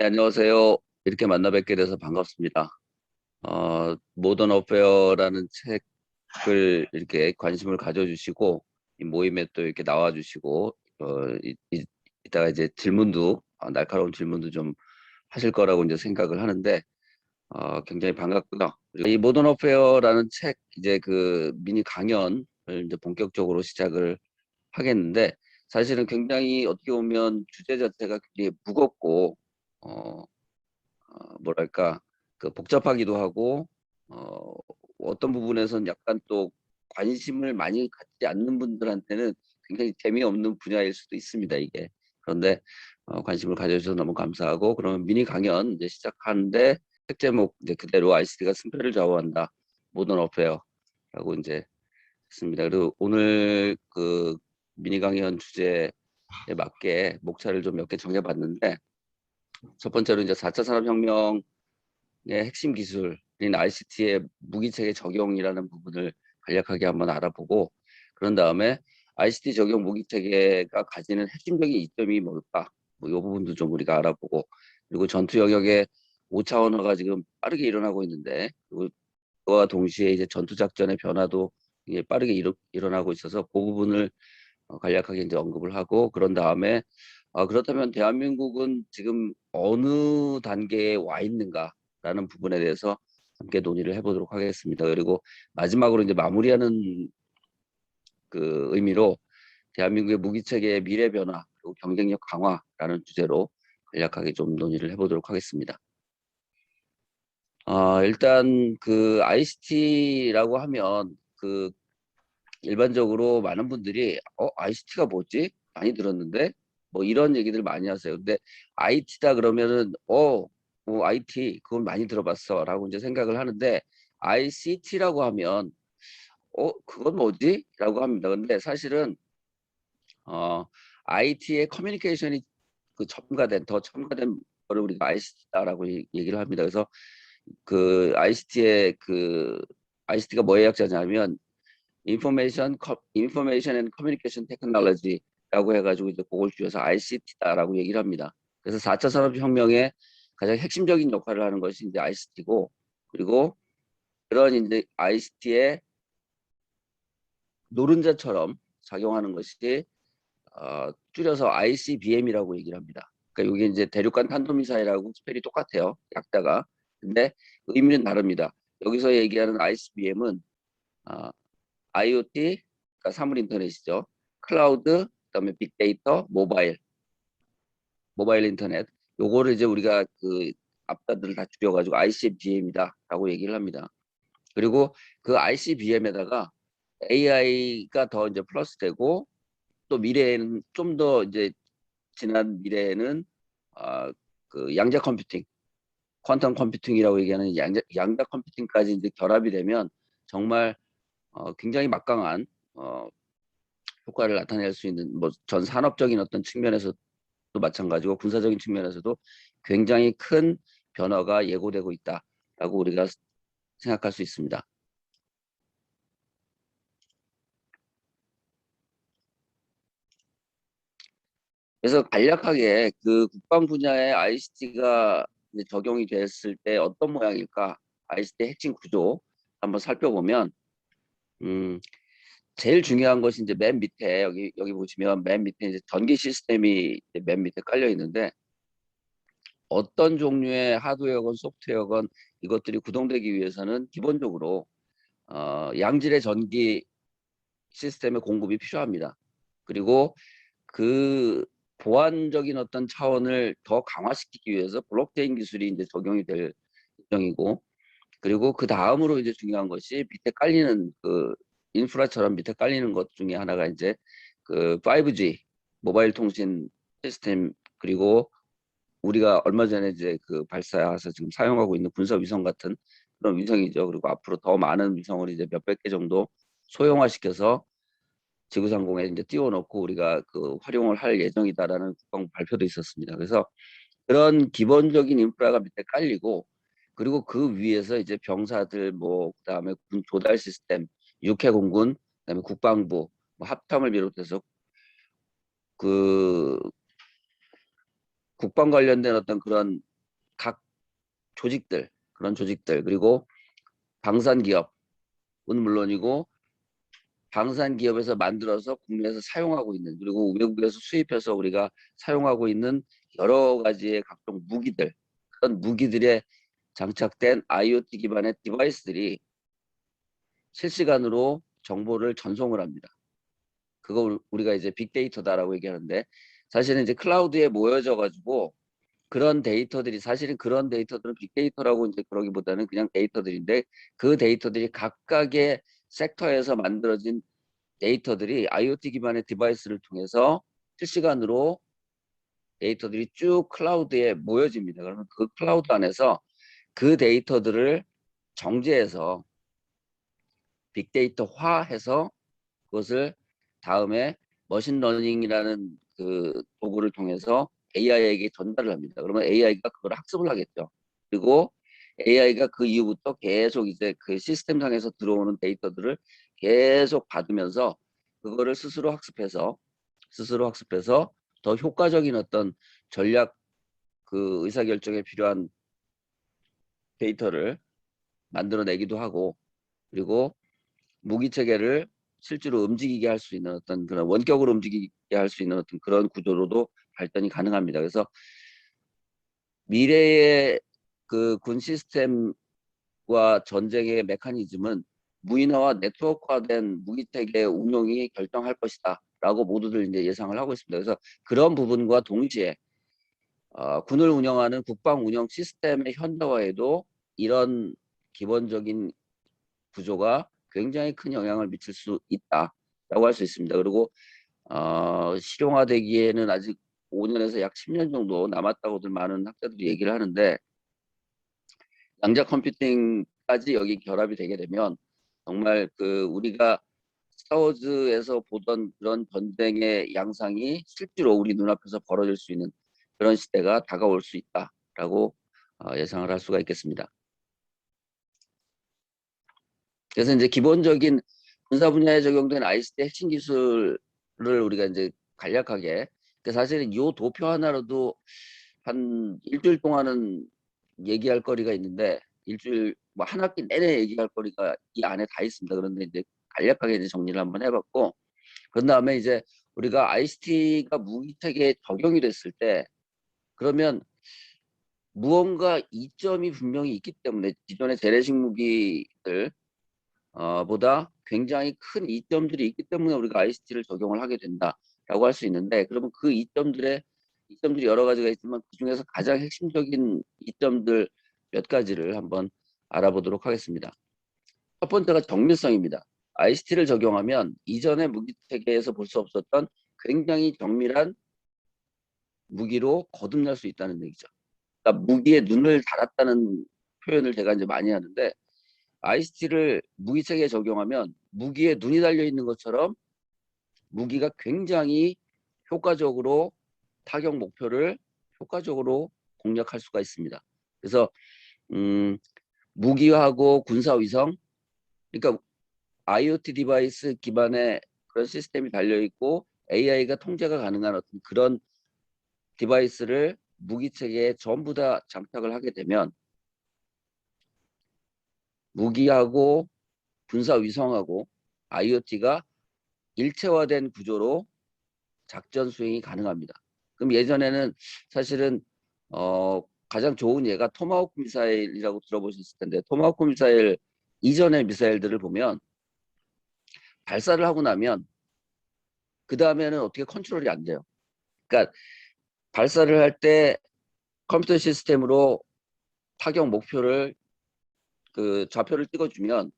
네, 안녕하세요. 이렇게 만나 뵙게 돼서 반갑습니다. 모던 어페어라는 책을 이렇게 관심을 가져주시고, 이 모임에 또 이렇게 나와주시고, 이따가 이제 질문도, 날카로운 질문도 좀 하실 거라고 이제 생각을 하는데, 굉장히 반갑고요. 그리고 이 모던 어페어라는 책, 이제 그 미니 강연을 이제 본격적으로 시작을 하겠는데, 사실은 굉장히 어떻게 보면 주제 자체가 굉장히 무겁고, 어, 뭐랄까 그 복잡하기도 하고 어떤 부분에서는 약간 또 관심을 많이 갖지 않는 분들한테는 굉장히 재미없는 분야일 수도 있습니다, 이게. 그런데 관심을 가져주셔서 너무 감사하고, 그러면 미니 강연 이제 시작하는데 책 제목 이제 그대로 ICT가 승패를 좌우한다, 모던 어페어라고 이제 했습니다. 그리고 오늘 그 미니 강연 주제에 맞게 목차를 좀 몇 개 정해봤는데, 첫 번째로 이제 4차 산업혁명 핵심 기술인 ICT의 무기체계 적용이라는 부분을 간략하게 한번 알아보고, 그런 다음에 ICT 적용 무기체계가 가지는 핵심적인 이점이 뭘까? 뭐 이 부분도 좀 우리가 알아보고, 그리고 전투 영역의 5차원화가 지금 빠르게 일어나고 있는데, 그리고 그와 동시에 이제 전투 작전의 변화도 이게 빠르게 일어나고 있어서 그 부분을 간략하게 이제 언급을 하고, 그런 다음에 그렇다면 대한민국은 지금 어느 단계에 와 있는가라는 부분에 대해서 함께 논의를 해보도록 하겠습니다. 그리고 마지막으로 이제 마무리하는 그 의미로 대한민국의 무기체계의 미래 변화 그리고 경쟁력 강화라는 주제로 간략하게 좀 논의를 해보도록 하겠습니다. 일단 그 ICT라고 하면 그 일반적으로 많은 분들이 ICT가 뭐지? 많이 들었는데 뭐 이런 얘기들 많이 하세요. 근데 IT다 그러면은 IT 그건 많이 들어봤어라고 이제 생각을 하는데, ICT라고 하면 그건 뭐지? 라고 합니다. 근데 사실은 IT의 커뮤니케이션이 더 첨가된 거를 우리가 ICT다라고 얘기를 합니다. 그래서 그 ICT가 뭐의 약자냐면 인포메이션 앤 커뮤니케이션 테크놀로지라고 해가지고 이제 그걸 줄여서 ICT다라고 얘기를 합니다. 그래서 4차 산업혁명의 가장 핵심적인 역할을 하는 것이 이제 ICT고, 그리고 그런 이제 ICT의 노른자처럼 작용하는 것이 줄여서 ICBM이라고 얘기를 합니다. 그러니까 이게 이제 대륙간 탄도미사일하고 스펠이 똑같아요, 약자가. 근데 의미는 다릅니다. 여기서 얘기하는 ICBM은 IoT, 그러니까 사물 인터넷이죠. 클라우드, 그다음에 빅데이터, 모바일 인터넷. 요거를 이제 우리가 그 앞자들을 다 줄여가지고 ICBM이다라고 얘기를 합니다. 그리고 그 ICBM에다가 AI가 더 이제 플러스되고, 또 미래에는 좀 더 이제 지난 미래에는 그 양자 컴퓨팅, 퀀텀 컴퓨팅이라고 얘기하는 양자 컴퓨팅까지 이제 결합이 되면 정말 굉장히 막강한 효과를 나타낼 수 있는, 뭐 전 산업적인 어떤 측면에서도 마찬가지고 군사적인 측면에서도 굉장히 큰 변화가 예고되고 있다라고 우리가 생각할 수 있습니다. 그래서 간략하게 그 국방 분야의 ICT가 적용이 됐을 때 어떤 모양일까? ICT 핵심 구조 한번 살펴보면, 음, 제일 중요한 것이 이제 맨 밑에, 여기 보시면 맨 밑에 이제 전기 시스템이 이제 맨 밑에 깔려 있는데, 어떤 종류의 하드웨어건 소프트웨어건 이것들이 구동되기 위해서는 기본적으로 양질의 전기 시스템의 공급이 필요합니다. 그리고 그 보안적인 어떤 차원을 더 강화시키기 위해서 블록체인 기술이 이제 적용이 될 예정이고, 그리고 그 다음으로 이제 중요한 것이 밑에 깔리는 그 인프라처럼 밑에 깔리는 것 중에 하나가 이제 그 5G 모바일 통신 시스템, 그리고 우리가 얼마 전에 이제 그 발사해서 지금 사용하고 있는 군사 위성 같은 그런 위성이죠. 그리고 앞으로 더 많은 위성을 이제 몇백 개 정도 소형화시켜서 지구상공에 이제 띄워놓고 우리가 그 활용을 할 예정이다라는 국방 발표도 있었습니다. 그래서 그런 기본적인 인프라가 밑에 깔리고, 그리고 그 위에서 이제 병사들, 뭐 그다음에 군 조달 시스템, 육해공군, 그다음에 국방부, 뭐 합참을 비롯해서 그 국방 관련된 어떤 그런 조직들, 그런 조직들, 그리고 방산기업은 물론이고 방산기업에서 만들어서 국내에서 사용하고 있는, 그리고 외국에서 수입해서 우리가 사용하고 있는 여러 가지의 각종 무기들, 그런 무기들에 장착된 IoT 기반의 디바이스들이 실시간으로 정보를 전송을 합니다. 그거 우리가 이제 빅데이터다라고 얘기하는데, 사실은 이제 클라우드에 모여져 가지고 그런 데이터들이, 사실은 그런 데이터들은 빅데이터라고 이제 그러기보다는 그냥 데이터들인데, 그 데이터들이 각각의 섹터에서 만들어진 데이터들이 IoT 기반의 디바이스를 통해서 실시간으로 데이터들이 쭉 클라우드에 모여집니다. 그러면 그 클라우드 안에서 그 데이터들을 정제해서 빅데이터화해서 그것을 다음에 머신러닝이라는 그 도구를 통해서 AI에게 전달을 합니다. 그러면 AI가 그걸 학습을 하겠죠. 그리고 AI가 그 이후부터 계속 이제 그 시스템 상에서 들어오는 데이터들을 계속 받으면서 그거를 스스로 학습해서 더 효과적인 어떤 전략, 그 의사결정에 필요한 데이터를 만들어내기도 하고, 그리고 무기 체계를 실제로 움직이게 할 수 있는 어떤 그런 원격으로 움직이게 할 수 있는 어떤 그런 구조로도 발전이 가능합니다. 그래서 미래의 그 군 시스템과 전쟁의 메커니즘은 무인화와 네트워크화된 무기 체계 운용이 결정할 것이다라고 모두들 이제 예상을 하고 있습니다. 그래서 그런 부분과 동시에 군을 운영하는 국방 운영 시스템의 현대화에도 이런 기본적인 구조가 굉장히 큰 영향을 미칠 수 있다라고 할 수 있습니다. 그리고 실용화되기에는 아직 5년에서 약 10년 정도 남았다고들 많은 학자들이 얘기를 하는데, 양자 컴퓨팅까지 여기 결합이 되게 되면 정말 그 우리가 스타워즈에서 보던 그런 전쟁의 양상이 실제로 우리 눈앞에서 벌어질 수 있는 그런 시대가 다가올 수 있다라고 예상을 할 수가 있겠습니다. 그래서 이제 기본적인 군사 분야에 적용된 ICT 핵심 기술을 우리가 이제 간략하게, 사실은 이 도표 하나로도 한 일주일 동안은 얘기할 거리가 있는데, 일주일 뭐 한 학기 내내 얘기할 거리가 이 안에 다 있습니다. 그런데 이제 간략하게 이제 정리를 한번 해봤고, 그런 다음에 이제 우리가 ICT가 무기 체계에 적용이 됐을 때, 그러면 무언가 이점이 분명히 있기 때문에 기존의 재래식 무기들 보다 굉장히 큰 이점들이 있기 때문에 우리가 ICT를 적용을 하게 된다라고 할 수 있는데, 그러면 그 이점들이 여러 가지가 있지만 그 중에서 가장 핵심적인 이점들 몇 가지를 한번 알아보도록 하겠습니다. 첫 번째가 정밀성입니다. ICT를 적용하면 이전의 무기 체계에서 볼 수 없었던 굉장히 정밀한 무기로 거듭날 수 있다는 얘기죠. 그러니까 무기에 눈을 달았다는 표현을 제가 이제 많이 하는데, ICT를 무기체계에 적용하면 무기에 눈이 달려 있는 것처럼 무기가 굉장히 효과적으로 타격 목표를 효과적으로 공략할 수가 있습니다. 그래서 무기하고 군사위성, 그러니까 IoT 디바이스 기반의 그런 시스템이 달려 있고 AI가 통제가 가능한 어떤 그런 디바이스를 무기체계에 전부 다 장착을 하게 되면 무기하고 군사위성하고 IoT가 일체화된 구조로 작전 수행이 가능합니다. 그럼 예전에는 사실은 가장 좋은 예가 토마호크 미사일이라고 들어보셨을 텐데, 토마호크 미사일 이전의 미사일들을 보면 발사를 하고 나면 그 다음에는 어떻게 컨트롤이 안 돼요. 그러니까 발사를 할 때 컴퓨터 시스템으로 타격 목표를 그 좌표를 찍어주면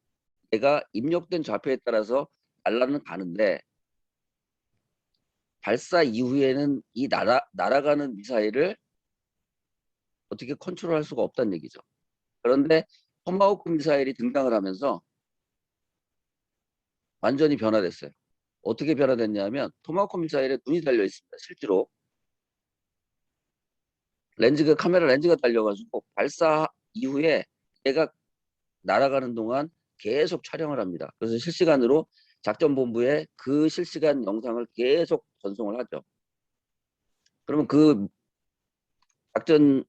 내가 입력된 좌표에 따라서 날아는 가는데, 발사 이후에는 이 날아가는 미사일을 어떻게 컨트롤할 수가 없다는 얘기죠. 그런데 토마호크 미사일이 등장을 하면서 완전히 변화됐어요. 어떻게 변화됐냐면 토마호크 미사일에 눈이 달려 있습니다. 실제로 카메라 렌즈가 달려가지고 발사 이후에 얘가 날아가는 동안 계속 촬영을 합니다. 그래서 실시간으로 작전본부에 그 실시간 영상을 계속 전송을 하죠. 그러면 그 작전,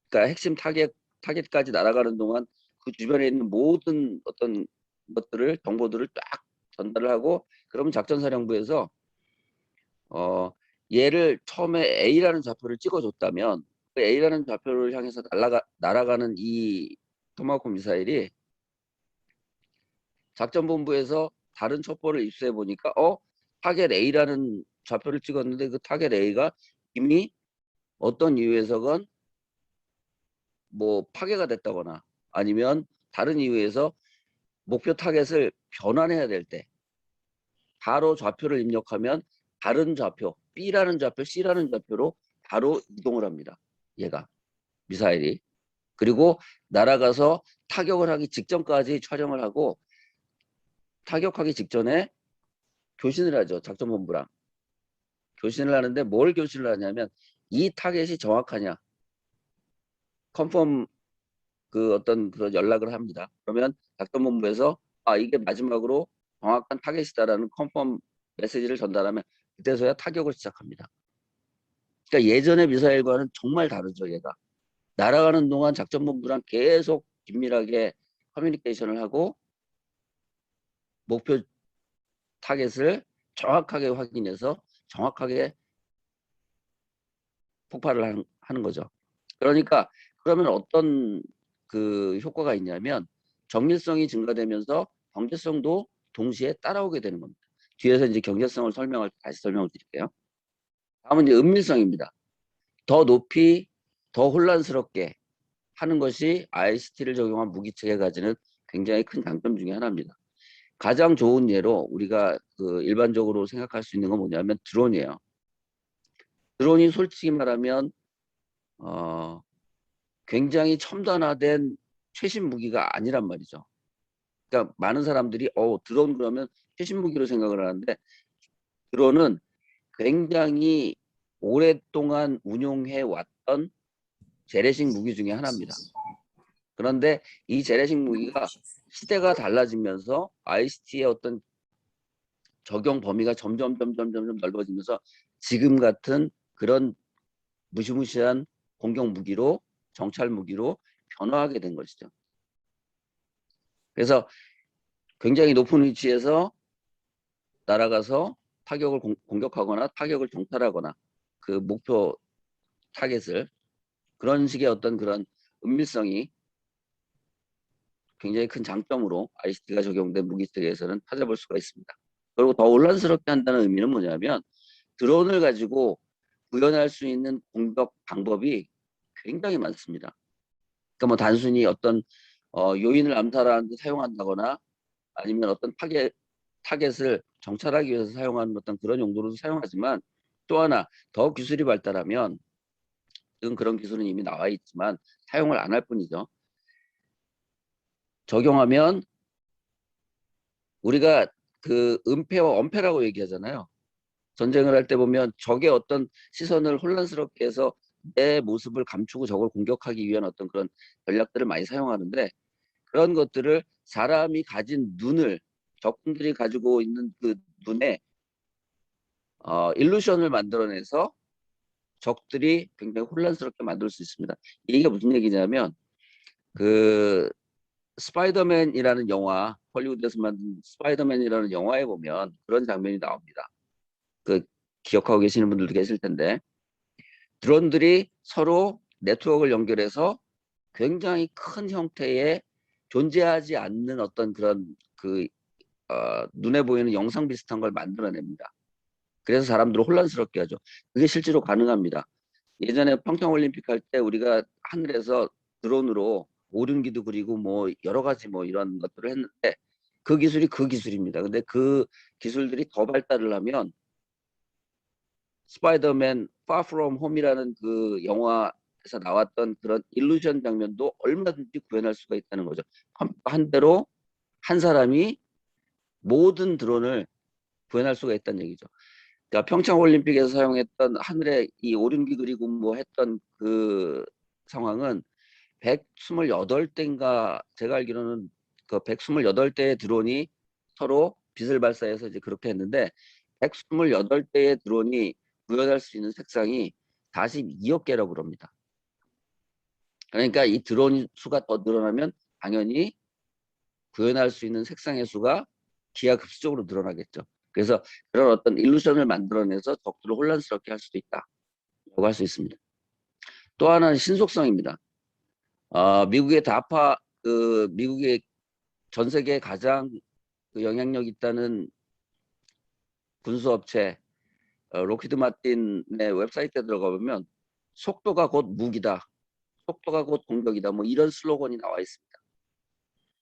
그러니까 핵심 타겟 타겟까지 날아가는 동안 그 주변에 있는 모든 어떤 것들을 정보들을 딱 전달을 하고, 그러면 작전사령부에서 얘를 처음에 A라는 좌표를 찍어줬다면 그 A라는 좌표를 향해서 날아가는 이 토마호크 미사일이 작전본부에서 다른 첩보를 입수해 보니까 타겟 A라는 좌표를 찍었는데 그 타겟 A가 이미 어떤 이유에서건 뭐 파괴가 됐다거나 아니면 다른 이유에서 목표 타겟을 변환해야 될 때 바로 좌표를 입력하면 다른 좌표 B라는 좌표, C라는 좌표로 바로 이동을 합니다. 얘가 미사일이. 그리고 날아가서 타격을 하기 직전까지 촬영을 하고, 타격하기 직전에 교신을 하죠. 작전본부랑 교신을 하는데 뭘 교신을 하냐면 이 타겟이 정확하냐 컨펌 그 어떤 그런 연락을 합니다. 그러면 작전본부에서 이게 마지막으로 정확한 타겟이다라는 컨펌 메시지를 전달하면 그때서야 타격을 시작합니다. 그러니까 예전의 미사일과는 정말 다르죠. 얘가 날아가는 동안 작전본부랑 계속 긴밀하게 커뮤니케이션을 하고 목표 타겟을 정확하게 확인해서 정확하게 폭발을 하는 거죠. 그러니까 그러면 어떤 그 효과가 있냐면 정밀성이 증가되면서 경제성도 동시에 따라오게 되는 겁니다. 뒤에서 이제 경제성을 다시 설명을 드릴게요. 다음은 이제 은밀성입니다. 더 높이 더 혼란스럽게 하는 것이 ICT를 적용한 무기체계 가지는 굉장히 큰 장점 중에 하나입니다. 가장 좋은 예로 우리가 그 일반적으로 생각할 수 있는 건 뭐냐면 드론이에요. 드론이 솔직히 말하면 굉장히 첨단화된 최신 무기가 아니란 말이죠. 그러니까 많은 사람들이 드론 그러면 최신 무기로 생각을 하는데 드론은 굉장히 오랫동안 운용해 왔던 재래식 무기 중에 하나입니다. 그런데 이 재래식 무기가 시대가 달라지면서 ICT의 어떤 적용 범위가 점점 넓어지면서 지금 같은 그런 무시무시한 공격 무기로 정찰 무기로 변화하게 된 것이죠. 그래서 굉장히 높은 위치에서 날아가서 타격을 공격하거나 타격을 정찰하거나 그 목표 타겟을 그런 식의 어떤 그런 은밀성이 굉장히 큰 장점으로 ICT가 적용된 무기체계에서는 찾아볼 수가 있습니다. 그리고 더 혼란스럽게 한다는 의미는 뭐냐면 드론을 가지고 구현할 수 있는 공격 방법이 굉장히 많습니다. 그러니까 뭐 단순히 어떤 요인을 암살하는 데 사용한다거나 아니면 어떤 타겟을 정찰하기 위해서 사용하는 어떤 그런 용도로도 사용하지만, 또 하나 더 기술이 발달하면, 지금 그런 기술은 이미 나와 있지만 사용을 안 할 뿐이죠. 적용하면 우리가 그 은폐와 엄폐라고 얘기하잖아요. 전쟁을 할 때 보면 적의 어떤 시선을 혼란스럽게 해서 내 모습을 감추고 적을 공격하기 위한 어떤 그런 전략들을 많이 사용하는데, 그런 것들을 사람이 가진 눈을 적군들이 가지고 있는 그 눈에 일루션을 만들어내서 적들이 굉장히 혼란스럽게 만들 수 있습니다. 이게 무슨 얘기냐면 그 스파이더맨이라는 영화, 헐리우드에서 만든 스파이더맨이라는 영화에 보면 그런 장면이 나옵니다. 그 기억하고 계시는 분들도 계실 텐데 드론들이 서로 네트워크를 연결해서 굉장히 큰 형태의 존재하지 않는 어떤 그런 그 눈에 보이는 영상 비슷한 걸 만들어냅니다. 그래서 사람들을 혼란스럽게 하죠. 그게 실제로 가능합니다. 예전에 평창올림픽 할 때 우리가 하늘에서 드론으로 오륜기도 그리고 뭐 여러 가지 뭐 이런 것들을 했는데 그 기술이 그 기술입니다. 근데 그 기술들이 더 발달을 하면 스파이더맨 Far From Home이라는 그 영화에서 나왔던 그런 일루전 장면도 얼마든지 구현할 수가 있다는 거죠. 한 대로 한 사람이 모든 드론을 구현할 수가 있다는 얘기죠. 그러니까 평창올림픽에서 사용했던 하늘에 이 오륜기 그리고 뭐 했던 그 상황은 128대인가 제가 알기로는 그 128대의 드론이 서로 빛을 발사해서 이제 그렇게 했는데 128대의 드론이 구현할 수 있는 색상이 42억 개라고 그럽니다. 그러니까 이 드론 수가 더 늘어나면 당연히 구현할 수 있는 색상의 수가 기하급수적으로 늘어나겠죠. 그래서 그런 어떤 일루션을 만들어내서 적들을 혼란스럽게 할 수도 있다라고 할 수 있습니다. 또 하나는 신속성입니다. 미국의 다파, 미국의 전 세계에 가장 그 영향력 있다는 군수업체 로키드 마틴의 웹사이트에 들어가 보면 속도가 곧 무기다, 속도가 곧 공격이다, 뭐 이런 슬로건이 나와 있습니다.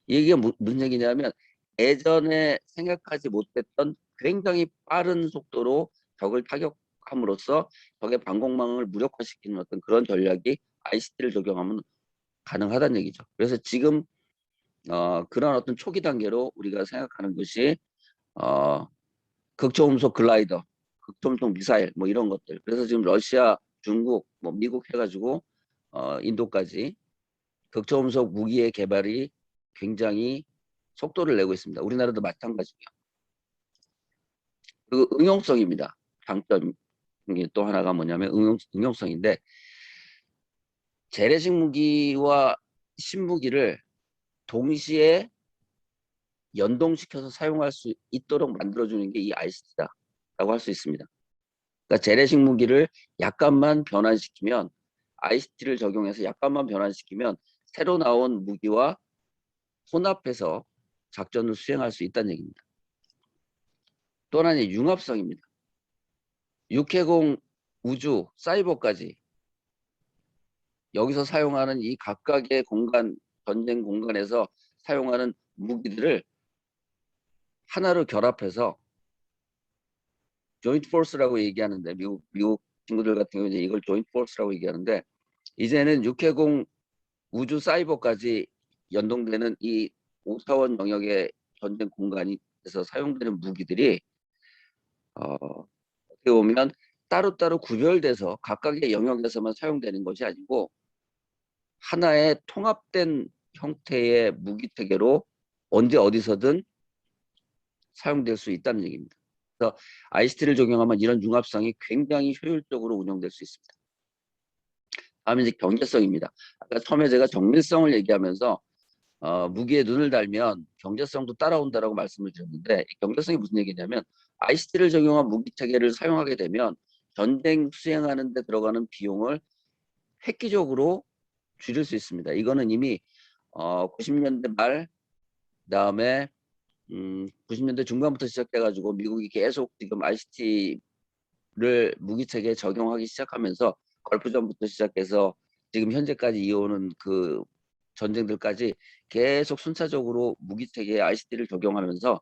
이게 무슨 얘기냐면 예전에 생각하지 못했던 굉장히 빠른 속도로 적을 타격함으로써 적의 방공망을 무력화시키는 어떤 그런 전략이 ICT를 적용하면 가능하다는 얘기죠. 그래서 지금 그런 어떤 초기 단계로 우리가 생각하는 것이 극초음속 글라이더, 극초음속 미사일 뭐 이런 것들. 그래서 지금 러시아, 중국, 뭐 미국 해가지고 인도까지 극초음속 무기의 개발이 굉장히 속도를 내고 있습니다. 우리나라도 마찬가지고요. 그리고 응용성입니다. 장점이 또 하나가 뭐냐면 응용성인데 재래식 무기와 신무기를 동시에 연동시켜서 사용할 수 있도록 만들어주는 게 이 ICT다라고 할 수 있습니다. 그러니까 재래식 무기를 약간만 변환시키면 ICT를 적용해서 약간만 변환시키면 새로 나온 무기와 혼합해서 작전을 수행할 수 있다는 얘기입니다. 또 하나는 융합성입니다. 육해공, 우주, 사이버까지 여기서 사용하는 이 각각의 공간, 전쟁 공간에서 사용하는 무기들을 하나로 결합해서 조인트 포스라고 얘기하는데 미국 친구들 같은 경우는 이걸 조인트 포스라고 얘기하는데 이제는 육해공, 우주, 사이버까지 연동되는 이 5차원 영역의 전쟁 공간에서 사용되는 무기들이 어떻게 보면 따로따로 구별돼서 각각의 영역에서만 사용되는 것이 아니고 하나의 통합된 형태의 무기 체계로 언제 어디서든 사용될 수 있다는 얘기입니다. 그래서 ICT를 적용하면 이런 융합성이 굉장히 효율적으로 운영될 수 있습니다. 다음에 이제 경제성입니다. 아까 처음에 제가 정밀성을 얘기하면서 무기에 눈을 달면 경제성도 따라온다라고 말씀을 드렸는데 경제성이 무슨 얘기냐면 ICT를 적용한 무기 체계를 사용하게 되면 전쟁 수행하는 데 들어가는 비용을 획기적으로 줄일 수 있습니다. 이거는 이미 90년대 말 그다음에 90년대 중반부터 시작해가지고 미국이 계속 지금 ICT를 무기 체계에 적용하기 시작하면서 걸프전부터 시작해서 지금 현재까지 이어오는 그 전쟁들까지 계속 순차적으로 무기 체계에 ICT를 적용하면서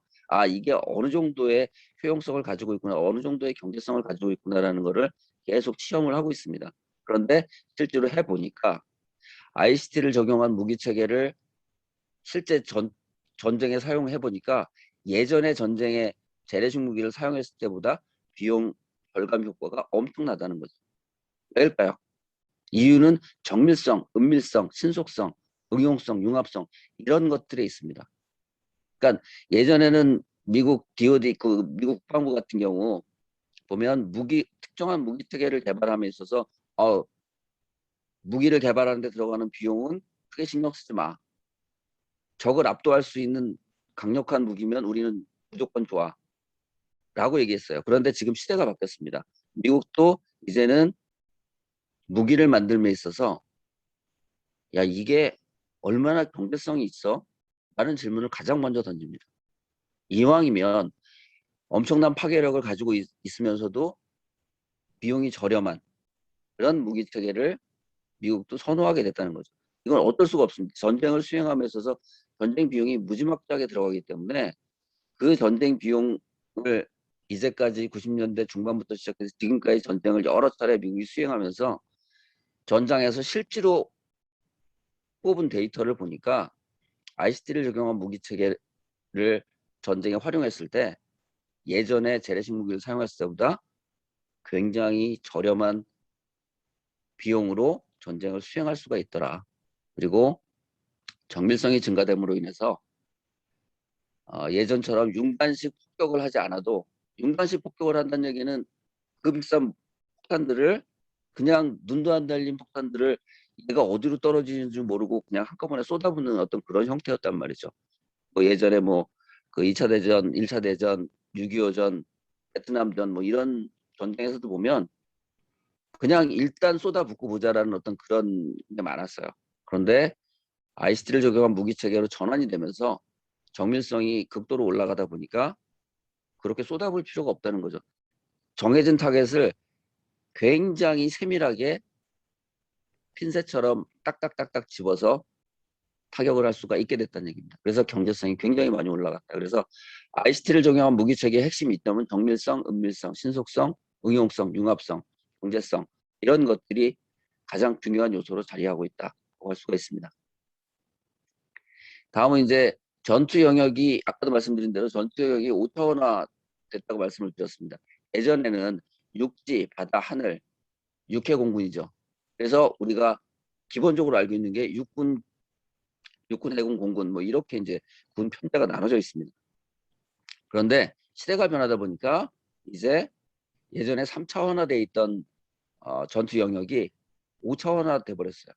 이게 어느 정도의 효용성을 가지고 있구나, 어느 정도의 경제성을 가지고 있구나라는 거를 계속 시험을 하고 있습니다. 그런데 실제로 해보니까 ICT를 적용한 무기 체계를 실제 전쟁에 사용해 보니까 예전에 전쟁에 재래식 무기를 사용했을 때보다 비용 절감 효과가 엄청나다는 거죠. 왜일까요? 이유는 정밀성, 은밀성, 신속성, 응용성, 융합성 이런 것들에 있습니다. 그러니까 예전에는 미국 DoD 미국 국방부 같은 경우 보면 특정한 무기 체계를 개발함에 있어서 무기를 개발하는 데 들어가는 비용은 크게 신경 쓰지 마. 적을 압도할 수 있는 강력한 무기면 우리는 무조건 좋아. 라고 얘기했어요. 그런데 지금 시대가 바뀌었습니다. 미국도 이제는 무기를 만들면 있어서 야 이게 얼마나 경제성이 있어? 라는 질문을 가장 먼저 던집니다. 이왕이면 엄청난 파괴력을 가지고 있으면서도 비용이 저렴한 그런 무기 체계를 미국도 선호하게 됐다는 거죠. 이건 어떨 수가 없습니다. 전쟁을 수행함에 있어서 전쟁 비용이 무지막지하게 들어가기 때문에 그 전쟁 비용을 이제까지 90년대 중반부터 시작해서 지금까지 전쟁을 여러 차례 미국이 수행하면서 전장에서 실제로 뽑은 데이터를 보니까 ICT를 적용한 무기 체계를 전쟁에 활용했을 때 예전에 재래식 무기를 사용했을 때보다 굉장히 저렴한 비용으로 전쟁을 수행할 수가 있더라. 그리고 정밀성이 증가됨으로 인해서 예전처럼 융단식 폭격을 하지 않아도 융단식 폭격을 한다는 얘기는 그 비싼 폭탄들을 그냥 눈도 안 달린 폭탄들을 얘가 어디로 떨어지는 줄 모르고 그냥 한꺼번에 쏟아붓는 어떤 그런 형태였단 말이죠. 뭐 예전에 뭐 그 2차 대전, 1차 대전, 6.25전, 베트남전 뭐 이런 전쟁에서도 보면 그냥 일단 쏟아붓고 보자라는 어떤 그런 게 많았어요. 그런데 ICT를 적용한 무기 체계로 전환이 되면서 정밀성이 극도로 올라가다 보니까 그렇게 쏟아부을 필요가 없다는 거죠. 정해진 타겟을 굉장히 세밀하게 핀셋처럼 딱딱딱딱 집어서 타격을 할 수가 있게 됐다는 얘기입니다. 그래서 경제성이 굉장히 많이 올라갔다. 그래서 ICT를 적용한 무기체계의 핵심 이점은 정밀성, 은밀성, 신속성, 응용성, 융합성, 경제성 이런 것들이 가장 중요한 요소로 자리하고 있다고 할 수가 있습니다. 다음은 이제 전투 영역이 아까도 말씀드린 대로 전투 영역이 5차원화 됐다고 말씀을 드렸습니다. 예전에는 육지, 바다, 하늘, 육해 공군이죠. 그래서 우리가 기본적으로 알고 있는 게 육군, 해군, 공군 뭐 이렇게 이제 군 편대가 나눠져 있습니다. 그런데 시대가 변하다 보니까 이제 예전에 3차원화 돼 있던 전투 영역이 5차원화 돼 버렸어요.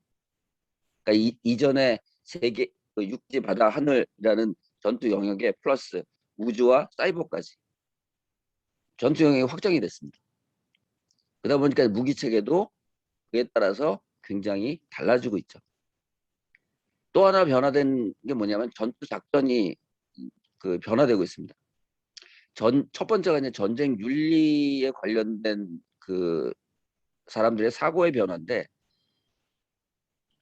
그러니까 이전에 세계 그 육지, 바다, 하늘이라는 전투 영역에 플러스 우주와 사이버까지 전투 영역이 확장이 됐습니다. 그러다 보니까 무기 체계도 그에 따라서 굉장히 달라지고 있죠. 또 하나 변화된 게 뭐냐면 전투 작전이 그 변화되고 있습니다. 첫 번째가 이제 전쟁 윤리에 관련된 그 사람들의 사고의 변화인데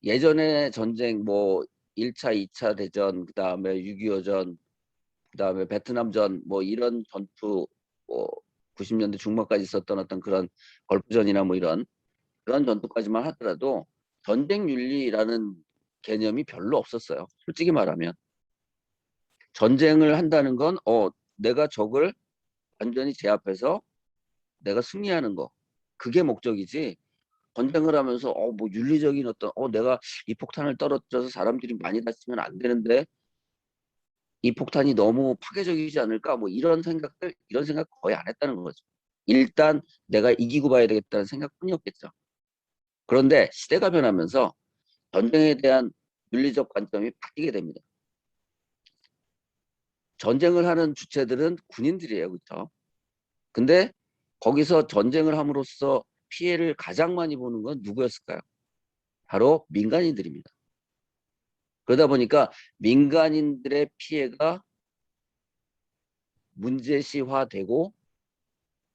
예전에 전쟁 뭐 1차, 2차 대전, 그다음에 6.25전, 그다음에 베트남전 뭐 이런 전투 뭐 90년대 중반까지 있었던 어떤 그런 걸프전이나 뭐 이런 그런 전투까지만 하더라도 전쟁 윤리라는 개념이 별로 없었어요. 솔직히 말하면 전쟁을 한다는 건 내가 적을 완전히 제압해서 내가 승리하는 거 그게 목적이지. 전쟁을 하면서 뭐 윤리적인 어떤 내가 이 폭탄을 떨어뜨려서 사람들이 많이 다치면 안 되는데 이 폭탄이 너무 파괴적이지 않을까 뭐 이런 생각 거의 안 했다는 거죠. 일단 내가 이기고 봐야 되겠다는 생각뿐이었겠죠. 그런데 시대가 변하면서 전쟁에 대한 윤리적 관점이 바뀌게 됩니다. 전쟁을 하는 주체들은 군인들이에요. 그렇죠? 근데 거기서 전쟁을 함으로써 피해를 가장 많이 보는 건 누구였을까요? 바로 민간인들입니다. 그러다 보니까 민간인들의 피해가 문제시화되고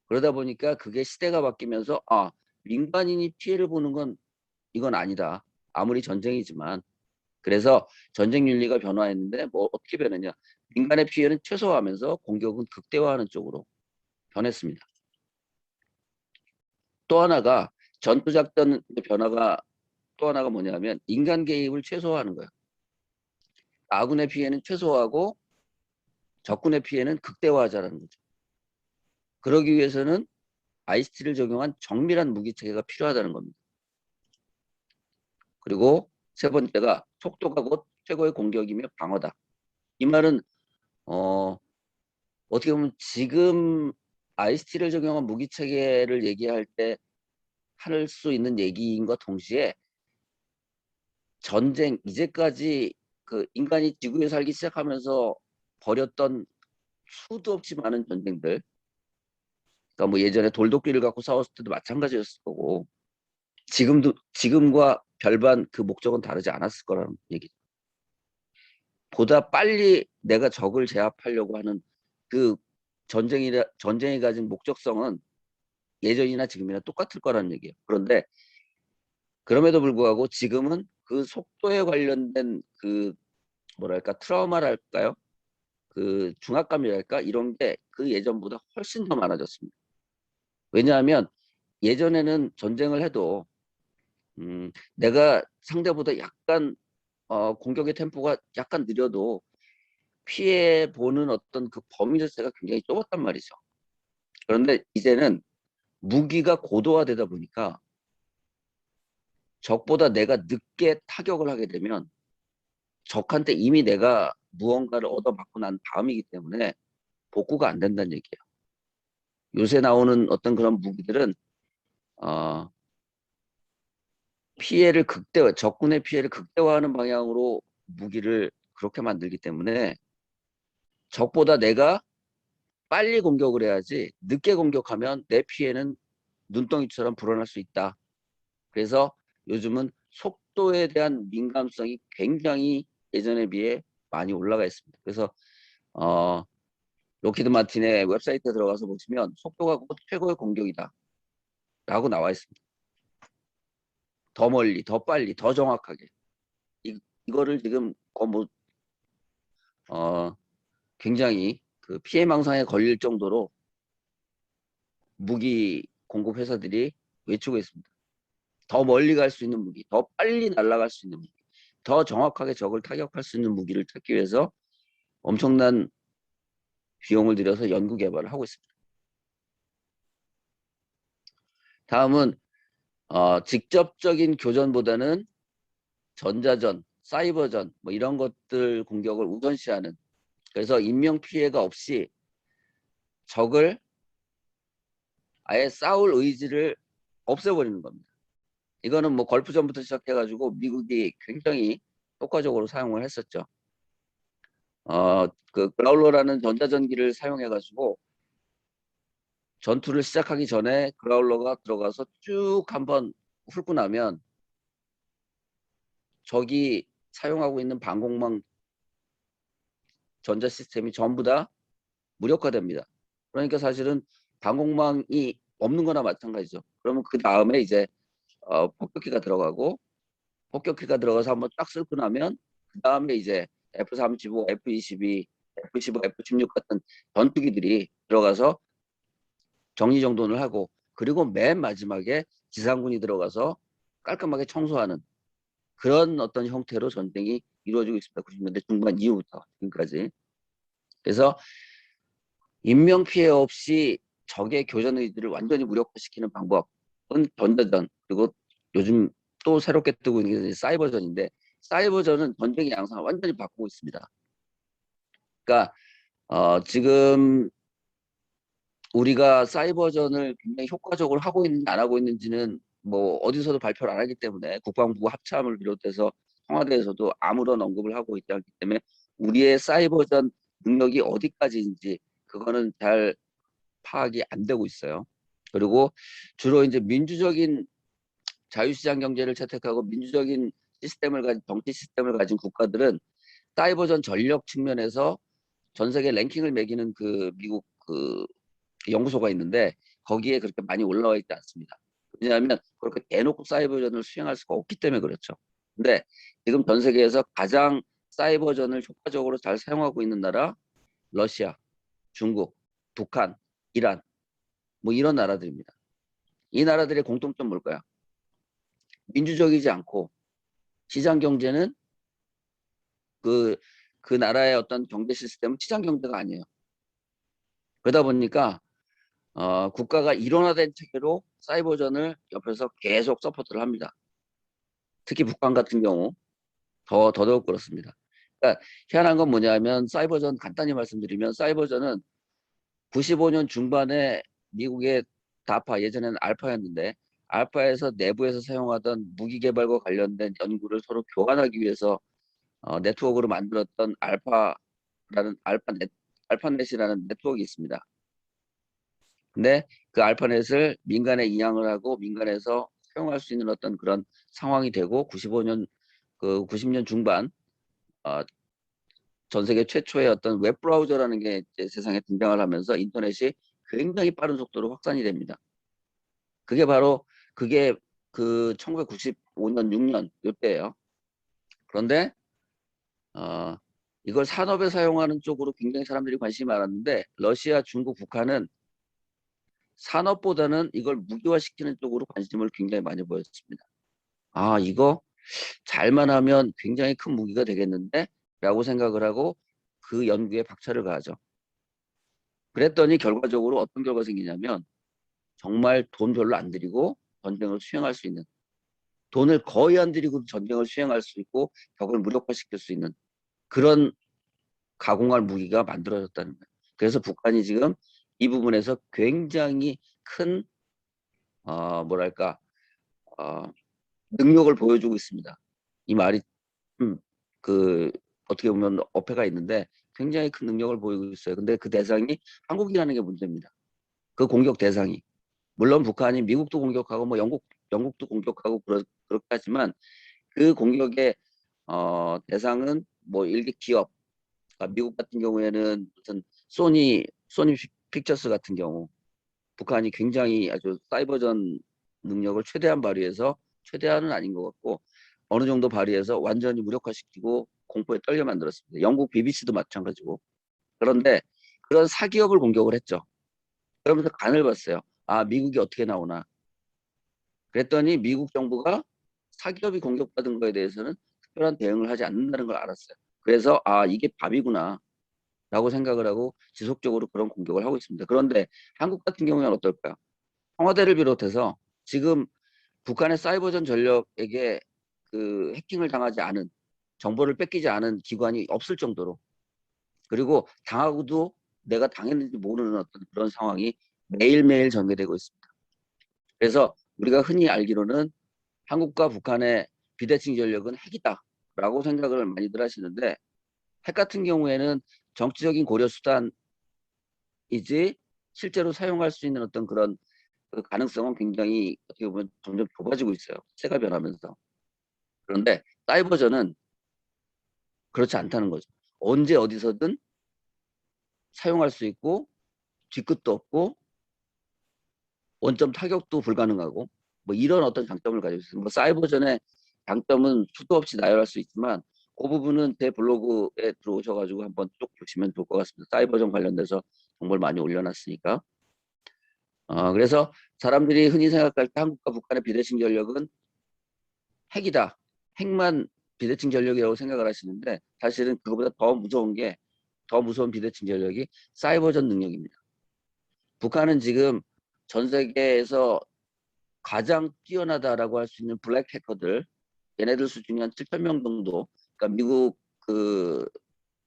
그러다 보니까 그게 시대가 바뀌면서 민간인이 피해를 보는 건 이건 아니다. 아무리 전쟁이지만. 그래서 전쟁 윤리가 변화했는데 뭐 어떻게 변했냐. 민간의 피해는 최소화하면서 공격은 극대화하는 쪽으로 변했습니다. 또 하나가 전투작전 변화가 또 하나가 뭐냐면 인간 개입을 최소화하는 거예요. 아군의 피해는 최소화하고 적군의 피해는 극대화하자는 거죠. 그러기 위해서는 ICT를 적용한 정밀한 무기 체계가 필요하다는 겁니다. 그리고 세 번째가 속도가 곧 최고의 공격이며 방어다. 이 말은 어떻게 보면 지금 ICT를 적용한 무기 체계를 얘기할 때 할 수 있는 얘기인과 동시에 전쟁 이제까지 그 인간이 지구에 살기 시작하면서 벌였던 수도 없이 많은 전쟁들, 그러니까 뭐 예전에 돌도끼를 갖고 싸웠을 때도 마찬가지였을 거고 지금과 별반 그 목적은 다르지 않았을 거라는 얘기. 보다 빨리 내가 적을 제압하려고 하는 그 전쟁이 가진 목적성은 예전이나 지금이나 똑같을 거라는 얘기예요. 그런데 그럼에도 불구하고 지금은 그 속도에 관련된 그 뭐랄까 트라우마랄까요? 그 중압감이랄까 이런 게 그 예전보다 훨씬 더 많아졌습니다. 왜냐하면 예전에는 전쟁을 해도 내가 상대보다 약간 공격의 템포가 약간 느려도 피해 보는 어떤 그 범위 자체가 굉장히 좁았단 말이죠. 그런데 이제는 무기가 고도화되다 보니까 적보다 내가 늦게 타격을 하게 되면 적한테 이미 내가 무언가를 얻어맞고 난 다음이기 때문에 복구가 안 된다는 얘기예요. 요새 나오는 어떤 그런 무기들은 어, 적군의 피해를 극대화하는 방향으로 무기를 그렇게 만들기 때문에 적보다 내가 빨리 공격을 해야지 늦게 공격하면 내 피해는 눈덩이처럼 불어날 수 있다. 그래서 요즘은 속도에 대한 민감성이 굉장히 예전에 비해 많이 올라가 있습니다. 그래서 로키드 마틴의 웹사이트에 들어가서 보시면 속도가 곧 최고의 공격이다 라고 나와 있습니다. 더 멀리, 더 빨리, 더 정확하게. 이거를 지금 굉장히 그 피해망상에 걸릴 정도로 무기 공급 회사들이 외치고 있습니다. 더 멀리 갈 수 있는 무기, 더 빨리 날아갈 수 있는 무기, 더 정확하게 적을 타격할 수 있는 무기를 찾기 위해서 엄청난 비용을 들여서 연구 개발을 하고 있습니다. 다음은 직접적인 교전보다는 전자전, 사이버전 뭐 이런 것들 공격을 우선시하는, 그래서 인명 피해가 없이 적을 아예 싸울 의지를 없애버리는 겁니다. 이거는 뭐 걸프전부터 시작해가지고 미국이 굉장히 효과적으로 사용을 했었죠. 그 그라울러라는 전자전기를 사용해가지고 전투를 시작하기 전에 그라울러가 들어가서 쭉 한번 훑고 나면 적이 사용하고 있는 방공망 전자 시스템이 전부 다 무력화됩니다. 그러니까 사실은 방공망이 없는 거나 마찬가지죠. 그러면 그 다음에 이제 폭격기가 들어가고, 폭격기가 들어가서 한번 딱 쓸고 나면 그 다음에 이제 F-35, F-22, F-15, F-16 같은 전투기들이 들어가서 정리정돈을 하고, 그리고 맨 마지막에 지상군이 들어가서 깔끔하게 청소하는 그런 어떤 형태로 전쟁이 이루어지고 있습니다. 90년대 중반 이후부터 지금까지. 그래서 인명피해 없이 적의 교전 의지를 완전히 무력화시키는 방법은 전자전, 그리고 요즘 또 새롭게 뜨고 있는 게 사이버전인데, 사이버전은 전쟁의 양상을 완전히 바꾸고 있습니다. 그러니까 지금 우리가 사이버전을 굉장히 효과적으로 하고 있는지 안 하고 있는지는 뭐 어디서도 발표를 안 하기 때문에, 국방부 합참을 비롯해서 청와대에서도 아무런 언급을 하고 있지 않기 때문에 우리의 사이버전 능력이 어디까지인지 그거는 잘 파악이 안 되고 있어요. 그리고 주로 이제 민주적인 자유시장 경제를 채택하고 민주적인 정치 시스템을 가진 국가들은 사이버전 전력 측면에서 전 세계 랭킹을 매기는 그 미국 그 연구소가 있는데 거기에 그렇게 많이 올라와 있지 않습니다. 왜냐하면 그렇게 대놓고 사이버전을 수행할 수가 없기 때문에 그렇죠. 근데 지금 전 세계에서 가장 사이버전을 효과적으로 잘 사용하고 있는 나라, 러시아, 중국, 북한, 이란, 뭐 이런 나라들입니다. 이 나라들의 공통점 뭘까요? 민주적이지 않고 시장 경제는 그, 그 나라의 어떤 경제 시스템은 시장 경제가 아니에요. 그러다 보니까 국가가 일원화된 체계로 사이버전을 옆에서 계속 서포트를 합니다. 특히 북한 같은 경우 더더욱 그렇습니다. 그러니까 희한한 건 뭐냐면, 사이버전 간단히 말씀드리면, 사이버전은 95년 중반에 미국의 다파, 예전에는 알파였는데 알파에서 내부에서 사용하던 무기 개발과 관련된 연구를 서로 교환하기 위해서 네트워크로 만들었던 알파넷이라는 네트워크가 있습니다. 근데 그 알파넷을 민간에 이양을 하고 민간에서 사용할 수 있는 어떤 그런 상황이 되고, 90년 중반 전 세계 최초의 어떤 웹 브라우저라는 게 이제 세상에 등장을 하면서 인터넷이 굉장히 빠른 속도로 확산이 됩니다. 그게 그 1995년, 6년 이때예요. 그런데 이걸 산업에 사용하는 쪽으로 굉장히 사람들이 관심이 많았는데, 러시아, 중국, 북한은 산업보다는 이걸 무기화시키는 쪽으로 관심을 굉장히 많이 보였습니다. 이거 잘만 하면 굉장히 큰 무기가 되겠는데? 라고 생각을 하고 그 연구에 박차를 가하죠. 그랬더니 결과적으로 어떤 결과가 생기냐면, 정말 돈 별로 안 들이고 전쟁을 수행할 수 있는, 돈을 거의 안 들이고 전쟁을 수행할 수 있고 벽을 무력화시킬 수 있는 그런 가공할 무기가 만들어졌다는 거예요. 그래서 북한이 지금 이 부분에서 굉장히 큰 뭐랄까 능력을 보여주고 있습니다. 이 말이 그 어떻게 보면 어폐가 있는데 굉장히 큰 능력을 보이고 있어요. 근데 그 대상이 한국이라는 게 문제입니다. 그 공격 대상이. 물론 북한이 미국도 공격하고 뭐 영국도 공격하고 그렇게 하지만 그 공격의 대상은 뭐 일개 기업, 그러니까 미국 같은 경우에는 무슨 소니 픽처스 같은 경우 북한이 굉장히 아주 사이버전 능력을 최대한 발휘해서 최대한은 아닌 것 같고 어느 정도 발휘해서 완전히 무력화시키고 공포에 떨게 만들었습니다. 영국 BBC도 마찬가지고. 그런데 그런 사기업을 공격을 했죠. 그러면서 간을 봤어요. 아, 미국이 어떻게 나오나. 그랬더니 미국 정부가 사기업이 공격받은 거에 대해서는 특별한 대응을 하지 않는다는 걸 알았어요. 그래서 아, 이게 밥이구나 라고 생각을 하고 지속적으로 그런 공격을 하고 있습니다. 그런데 한국 같은 경우는 어떨까요? 청와대를 비롯해서 지금 북한의 사이버전 전력에게 그 해킹을 당하지 않은, 정보를 뺏기지 않은 기관이 없을 정도로, 그리고 당하고도 내가 당했는지 모르는 어떤 그런 상황이 매일매일 전개되고 있습니다. 그래서 우리가 흔히 알기로는 한국과 북한의 비대칭 전력은 핵이다라고 생각을 많이들 하시는데, 핵 같은 경우에는 정치적인 고려 수단이지 실제로 사용할 수 있는 어떤 그런 그 가능성은 굉장히 어떻게 보면 점점 좁아지고 있어요. 세가 변하면서. 그런데 사이버전은 그렇지 않다는 거죠. 언제 어디서든 사용할 수 있고 뒤끝도 없고 원점 타격도 불가능하고 뭐 이런 어떤 장점을 가지고 있습니다. 뭐 사이버전의 장점은 수도 없이 나열할 수 있지만 그 부분은 제 블로그에 들어오셔가지고 한번 쭉 보시면 좋을 것 같습니다. 사이버전 관련돼서 정보를 많이 올려놨으니까. 그래서 사람들이 흔히 생각할 때 한국과 북한의 비대칭 전력은 핵이다. 핵만 비대칭 전력이라고 생각을 하시는데 사실은 그거보다 더 무서운 게, 더 무서운 비대칭 전력이 사이버전 능력입니다. 북한은 지금 전 세계에서 가장 뛰어나다라고 할 수 있는 블랙 해커들, 얘네들 수준이 한 7천 명 정도. 그러니까 미국 그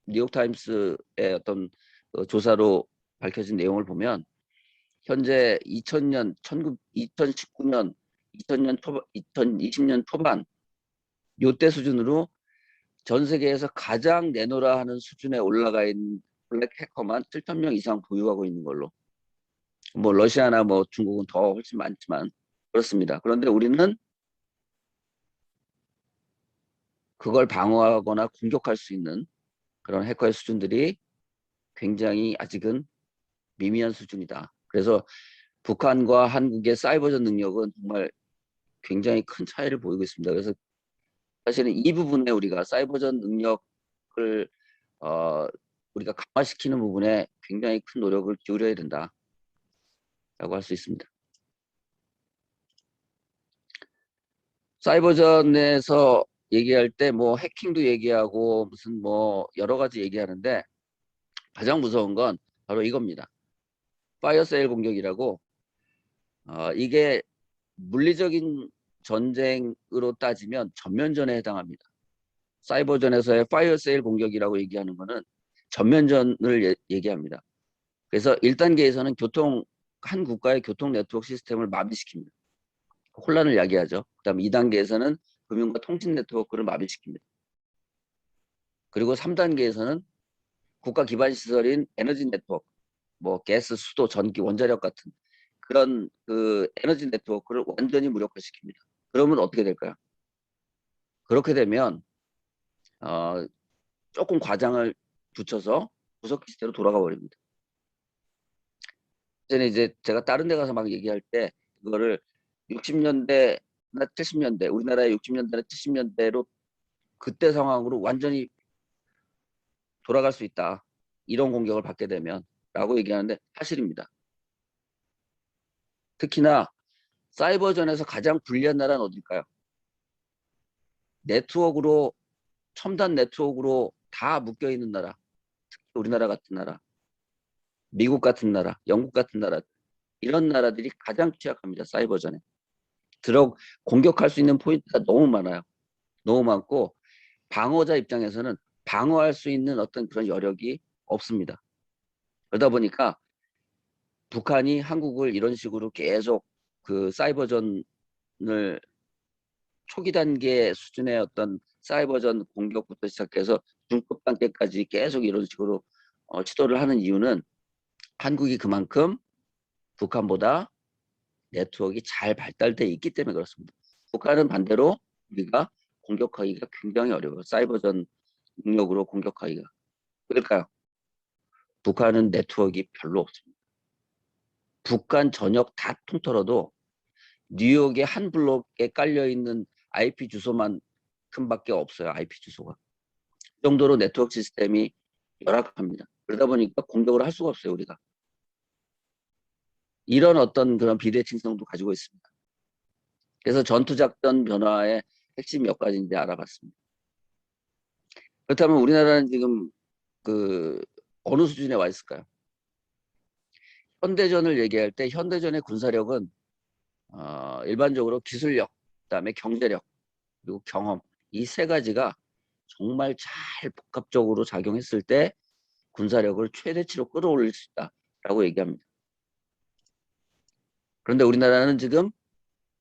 뉴욕타임스의 어떤 조사로 밝혀진 내용을 보면 현재 2000년, 2019년, 2000년 초반, 2020년 초반 요때 수준으로 전 세계에서 가장 내노라 하는 수준에 올라가 있는 블랙 해커만 7천 명 이상 보유하고 있는 걸로. 뭐 러시아나 뭐 중국은 더 훨씬 많지만 그렇습니다. 그런데 우리는 그걸 방어하거나 공격할 수 있는 그런 해커의 수준들이 굉장히 아직은 미미한 수준이다. 그래서 북한과 한국의 사이버전 능력은 정말 굉장히 큰 차이를 보이고 있습니다. 그래서 사실은 이 부분에 우리가 사이버전 능력을 우리가 강화시키는 부분에 굉장히 큰 노력을 기울여야 된다라고 할 수 있습니다. 사이버전에서 얘기할 때 뭐 해킹도 얘기하고 무슨 뭐 여러 가지 얘기하는데 가장 무서운 건 바로 이겁니다. 파이어세일 공격이라고, 이게 물리적인 전쟁으로 따지면 전면전에 해당합니다. 사이버전에서의 파이어세일 공격이라고 얘기하는 거는 전면전을 얘기합니다. 그래서 1단계에서는 한 국가의 교통 네트워크 시스템을 마비시킵니다. 혼란을 야기하죠. 그다음 2단계에서는 금융과 통신 네트워크를 마비시킵니다. 그리고 3단계에서는 국가 기반 시설인 에너지 네트워크, 뭐 가스, 수도, 전기, 원자력 같은 그런 그 에너지 네트워크를 완전히 무력화시킵니다. 그러면 어떻게 될까요? 그렇게 되면 어, 조금 과장을 붙여서 구석기 시대로 돌아가 버립니다. 전에 이제 제가 다른 데 가서 막 얘기할 때 그거를 60년대나 70년대, 우리나라의 60년대나 70년대로 그때 상황으로 완전히 돌아갈 수 있다. 이런 공격을 받게 되면 라고 얘기하는데 사실입니다. 특히나 사이버전에서 가장 불리한 나라는 어딜까요? 네트워크로, 첨단 네트워크로 다 묶여 있는 나라. 특히 우리나라 같은 나라, 미국 같은 나라, 영국 같은 나라, 이런 나라들이 가장 취약합니다. 사이버전에. 공격할 수 있는 포인트가 너무 많아요. 너무 많고 방어자 입장에서는 방어할 수 있는 어떤 그런 여력이 없습니다. 그러다 보니까 북한이 한국을 이런 식으로 계속 그 사이버전을 초기 단계 수준의 어떤 사이버전 공격부터 시작해서 중급 단계까지 계속 이런 식으로 시도를 하는 이유는 한국이 그만큼 북한보다 네트워크가 잘 발달돼 있기 때문에 그렇습니다. 북한은 반대로 우리가 공격하기가 굉장히 어려워요. 사이버전 능력으로 공격하기가. 그러니까요. 북한은 네트워크가 별로 없습니다. 북한 전역 다 통틀어도 뉴욕의 한 블록에 깔려있는 IP 주소만 큼밖에 없어요. IP 주소가. 그 정도로 네트워크 시스템이 열악합니다. 그러다 보니까 공격을 할 수가 없어요. 우리가. 이런 어떤 그런 비대칭성도 가지고 있습니다. 그래서 전투작전 변화의 핵심 몇 가지인지 알아봤습니다. 그렇다면 우리나라는 지금 그 어느 수준에 와 있을까요? 현대전을 얘기할 때 현대전의 군사력은 일반적으로 기술력, 그다음에 경제력, 그리고 경험 이 세 가지가 정말 잘 복합적으로 작용했을 때 군사력을 최대치로 끌어올릴 수 있다라고 얘기합니다. 그런데 우리나라는 지금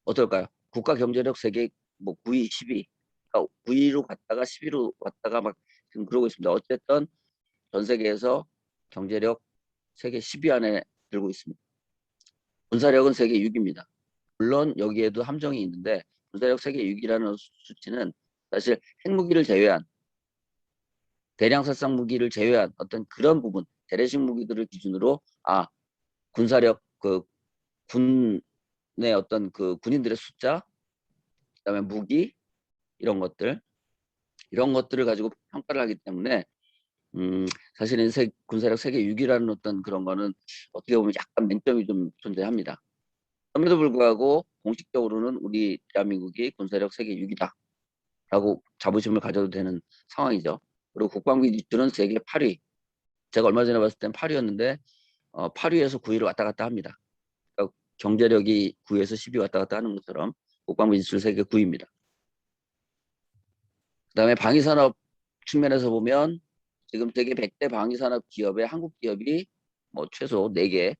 어떨까요? 국가 경제력 세계 뭐 9위, 10위, 9위로 갔다가 10위로 왔다가 막 지금 그러고 있습니다. 어쨌든 전 세계에서 경제력 세계 10위 안에 들고 있습니다. 군사력은 세계 6위입니다. 물론 여기에도 함정이 있는데 군사력 세계 6위라는 수치는 사실 핵무기를 제외한 대량 살상 무기를 제외한 어떤 그런 부분 재래식 무기들을 기준으로 군사력 그 군의 어떤 그 군인들의 숫자 그다음에 무기 이런 것들을 가지고 평가를 하기 때문에 사실은 군사력 세계 6위라는 어떤 그런 거는 어떻게 보면 약간 맹점이 좀 존재합니다. 그럼에도 불구하고 공식적으로는 우리 대한민국이 군사력 세계 6위다라고 자부심을 가져도 되는 상황이죠. 그리고 국방비 지출은 세계 8위. 제가 얼마 전에 봤을 땐 8위였는데 8위에서 9위를 왔다 갔다 합니다. 그러니까 경제력이 9위에서 10위 왔다 갔다 하는 것처럼 국방비 지출 세계 9위입니다. 그다음에 방위산업 측면에서 보면 지금 세계 100대 방위산업 기업에 한국 기업이 뭐 최소 4개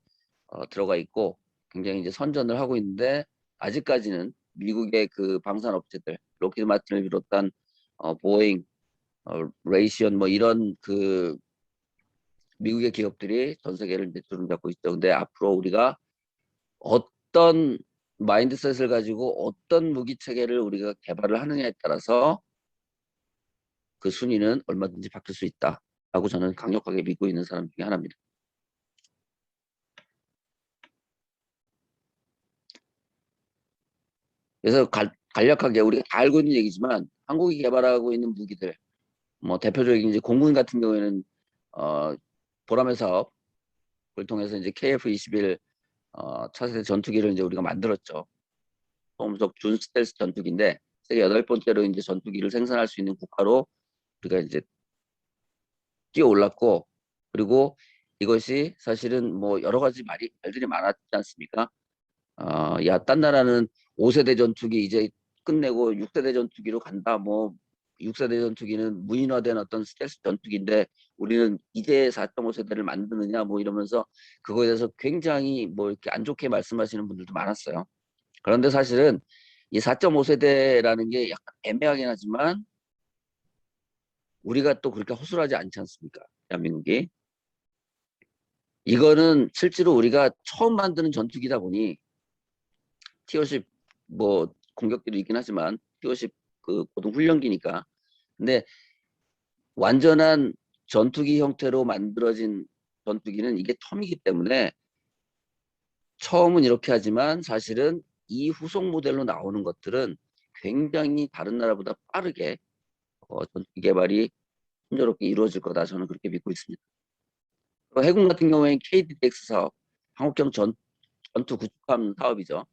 들어가 있고 굉장히 이제 선전을 하고 있는데 아직까지는 미국의 그 방산업체들 록히드 마틴을 비롯한 보잉, 레이시언 뭐 이런 그 미국의 기업들이 전 세계를 이제 주름 잡고 있죠. 근데 앞으로 우리가 어떤 마인드셋을 가지고 어떤 무기 체계를 우리가 개발을 하느냐에 따라서 그 순위는 얼마든지 바뀔 수 있다라고 저는 강력하게 믿고 있는 사람 중에 하나입니다. 그래서 간략하게 우리가 다 알고 있는 얘기지만 한국이 개발하고 있는 무기들 뭐 대표적인 이제 공군 같은 경우에는 보라매 사업을 통해서 이제 KF-21 차세대 전투기를 이제 우리가 만들었죠. 소음속 준 스텔스 전투기인데 세계 8번째로 이제 전투기를 생산할 수 있는 국가로 우리가 이제 뛰어 올랐고 그리고 이것이 사실은 뭐 여러 가지 말들이 많았지 않습니까? 야, 딴 나라는 5세대 전투기 이제 끝내고 6세대 전투기로 간다. 뭐 6세대 전투기는 무인화된 어떤 스텔스 전투기인데 우리는 이제 4.5세대를 만드느냐 뭐 이러면서 그거에 대해서 굉장히 뭐 이렇게 안 좋게 말씀하시는 분들도 많았어요. 그런데 사실은 이 4.5세대라는 게 약간 애매하긴 하지만 우리가 또 그렇게 허술하지 않지 않습니까? 대한민국이. 이거는 실제로 우리가 처음 만드는 전투기다 보니 T-50 뭐 공격기도 있긴 하지만 T-50 그 고등 훈련기니까. 근데 완전한 전투기 형태로 만들어진 전투기는 이게 텀이기 때문에 처음은 이렇게 하지만 사실은 이 후속 모델로 나오는 것들은 굉장히 다른 나라보다 빠르게 전투기 개발이 순조롭게 이루어질 거다 저는 그렇게 믿고 있습니다. 해군 같은 경우에는 KDX 사업, 한국형 전투 구축함 사업이죠.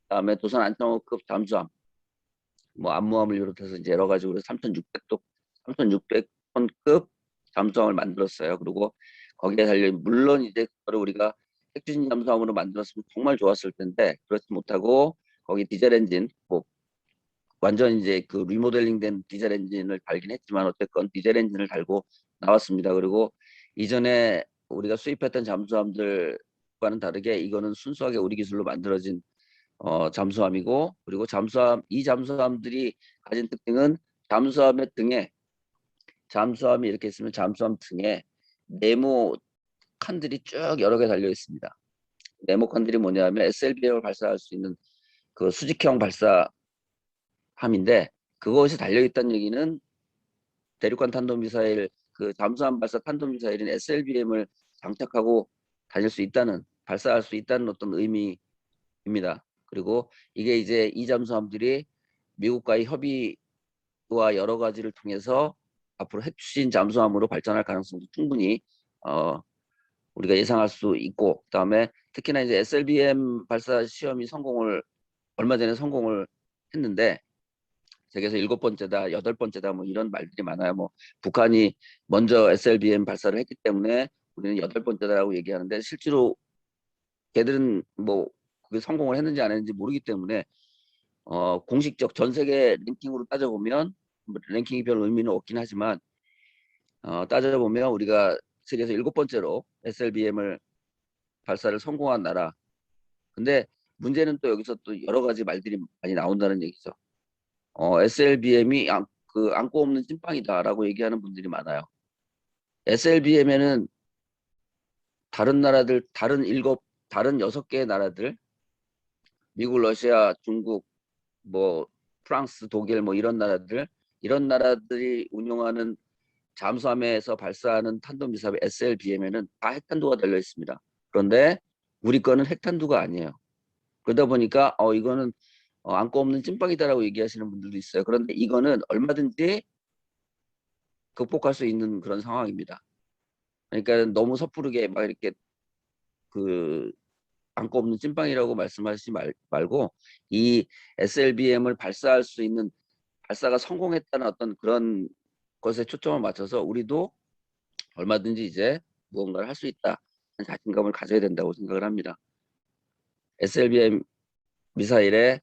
그다음에 도산 안창호급 잠수함, 뭐 안무함을 비롯해서 이제 여러 가지로 3,600톤급 잠수함을 만들었어요. 그리고 거기에 달려 물론 이제 그거를 우리가 핵추진 잠수함으로 만들었으면 정말 좋았을 텐데 그렇지 못하고 거기 디젤 엔진 뭐 완전 이제 그 리모델링된 디젤 엔진을 달긴 했지만 어쨌건 디젤 엔진을 달고 나왔습니다. 그리고 이전에 우리가 수입했던 잠수함들과는 다르게 이거는 순수하게 우리 기술로 만들어진 잠수함이고, 그리고 이 잠수함들이 가진 특징은 잠수함의 등에 잠수함이 이렇게 있으면 잠수함 등에 네모 칸들이 쭉 여러 개 달려 있습니다. 네모 칸들이 뭐냐면 SLBM을 발사할 수 있는 그 수직형 발사함인데, 그것이 달려 있다는 얘기는 대륙간 탄도미사일, 그 잠수함 발사 탄도미사일인 SLBM을 장착하고 다닐 수 있다는, 발사할 수 있다는 어떤 의미입니다. 그리고 이게 이제 이 잠수함들이 미국과의 협의와 여러 가지를 통해서 앞으로 핵추진 잠수함으로 발전할 가능성도 충분히 우리가 예상할 수 있고, 그다음에 특히나 이제 SLBM 발사 시험이 얼마 전에 성공을 했는데, 세계에서 7번째다, 8번째다 뭐 이런 말들이 많아요. 뭐 북한이 먼저 SLBM 발사를 했기 때문에 우리는 8번째다라고 얘기하는데, 실제로 걔들은 뭐 그게 성공을 했는지 안 했는지 모르기 때문에 공식적 전 세계 랭킹으로 따져보면 뭐 랭킹이 별 의미는 없긴 하지만 따져보면 우리가 세계에서 7번째로 SLBM을 발사를 성공한 나라. 근데 문제는 또 여기서 또 여러 가지 말들이 많이 나온다는 얘기죠. SLBM이 안고 없는 찐빵이다라고 얘기하는 분들이 많아요. SLBM에는 다른 6개의 나라들, 미국, 러시아, 중국, 뭐 프랑스, 독일 뭐 이런 나라들이 운용하는 잠수함에서 발사하는 탄도미사일 SLBM에는 다 핵탄두가 달려 있습니다. 그런데 우리 거는 핵탄두가 아니에요. 그러다 보니까 이거는 안고 없는 찐빵이다라고 얘기하시는 분들도 있어요. 그런데 이거는 얼마든지 극복할 수 있는 그런 상황입니다. 그러니까 너무 섣부르게 막 이렇게 그 안고 없는 찐빵이라고 말씀하시지 말고, 이 SLBM을 발사할 수 있는, 발사가 성공했다는 어떤 그런 것에 초점을 맞춰서 우리도 얼마든지 이제 무언가를 할 수 있다, 자신감을 가져야 된다고 생각을 합니다. SLBM 미사일의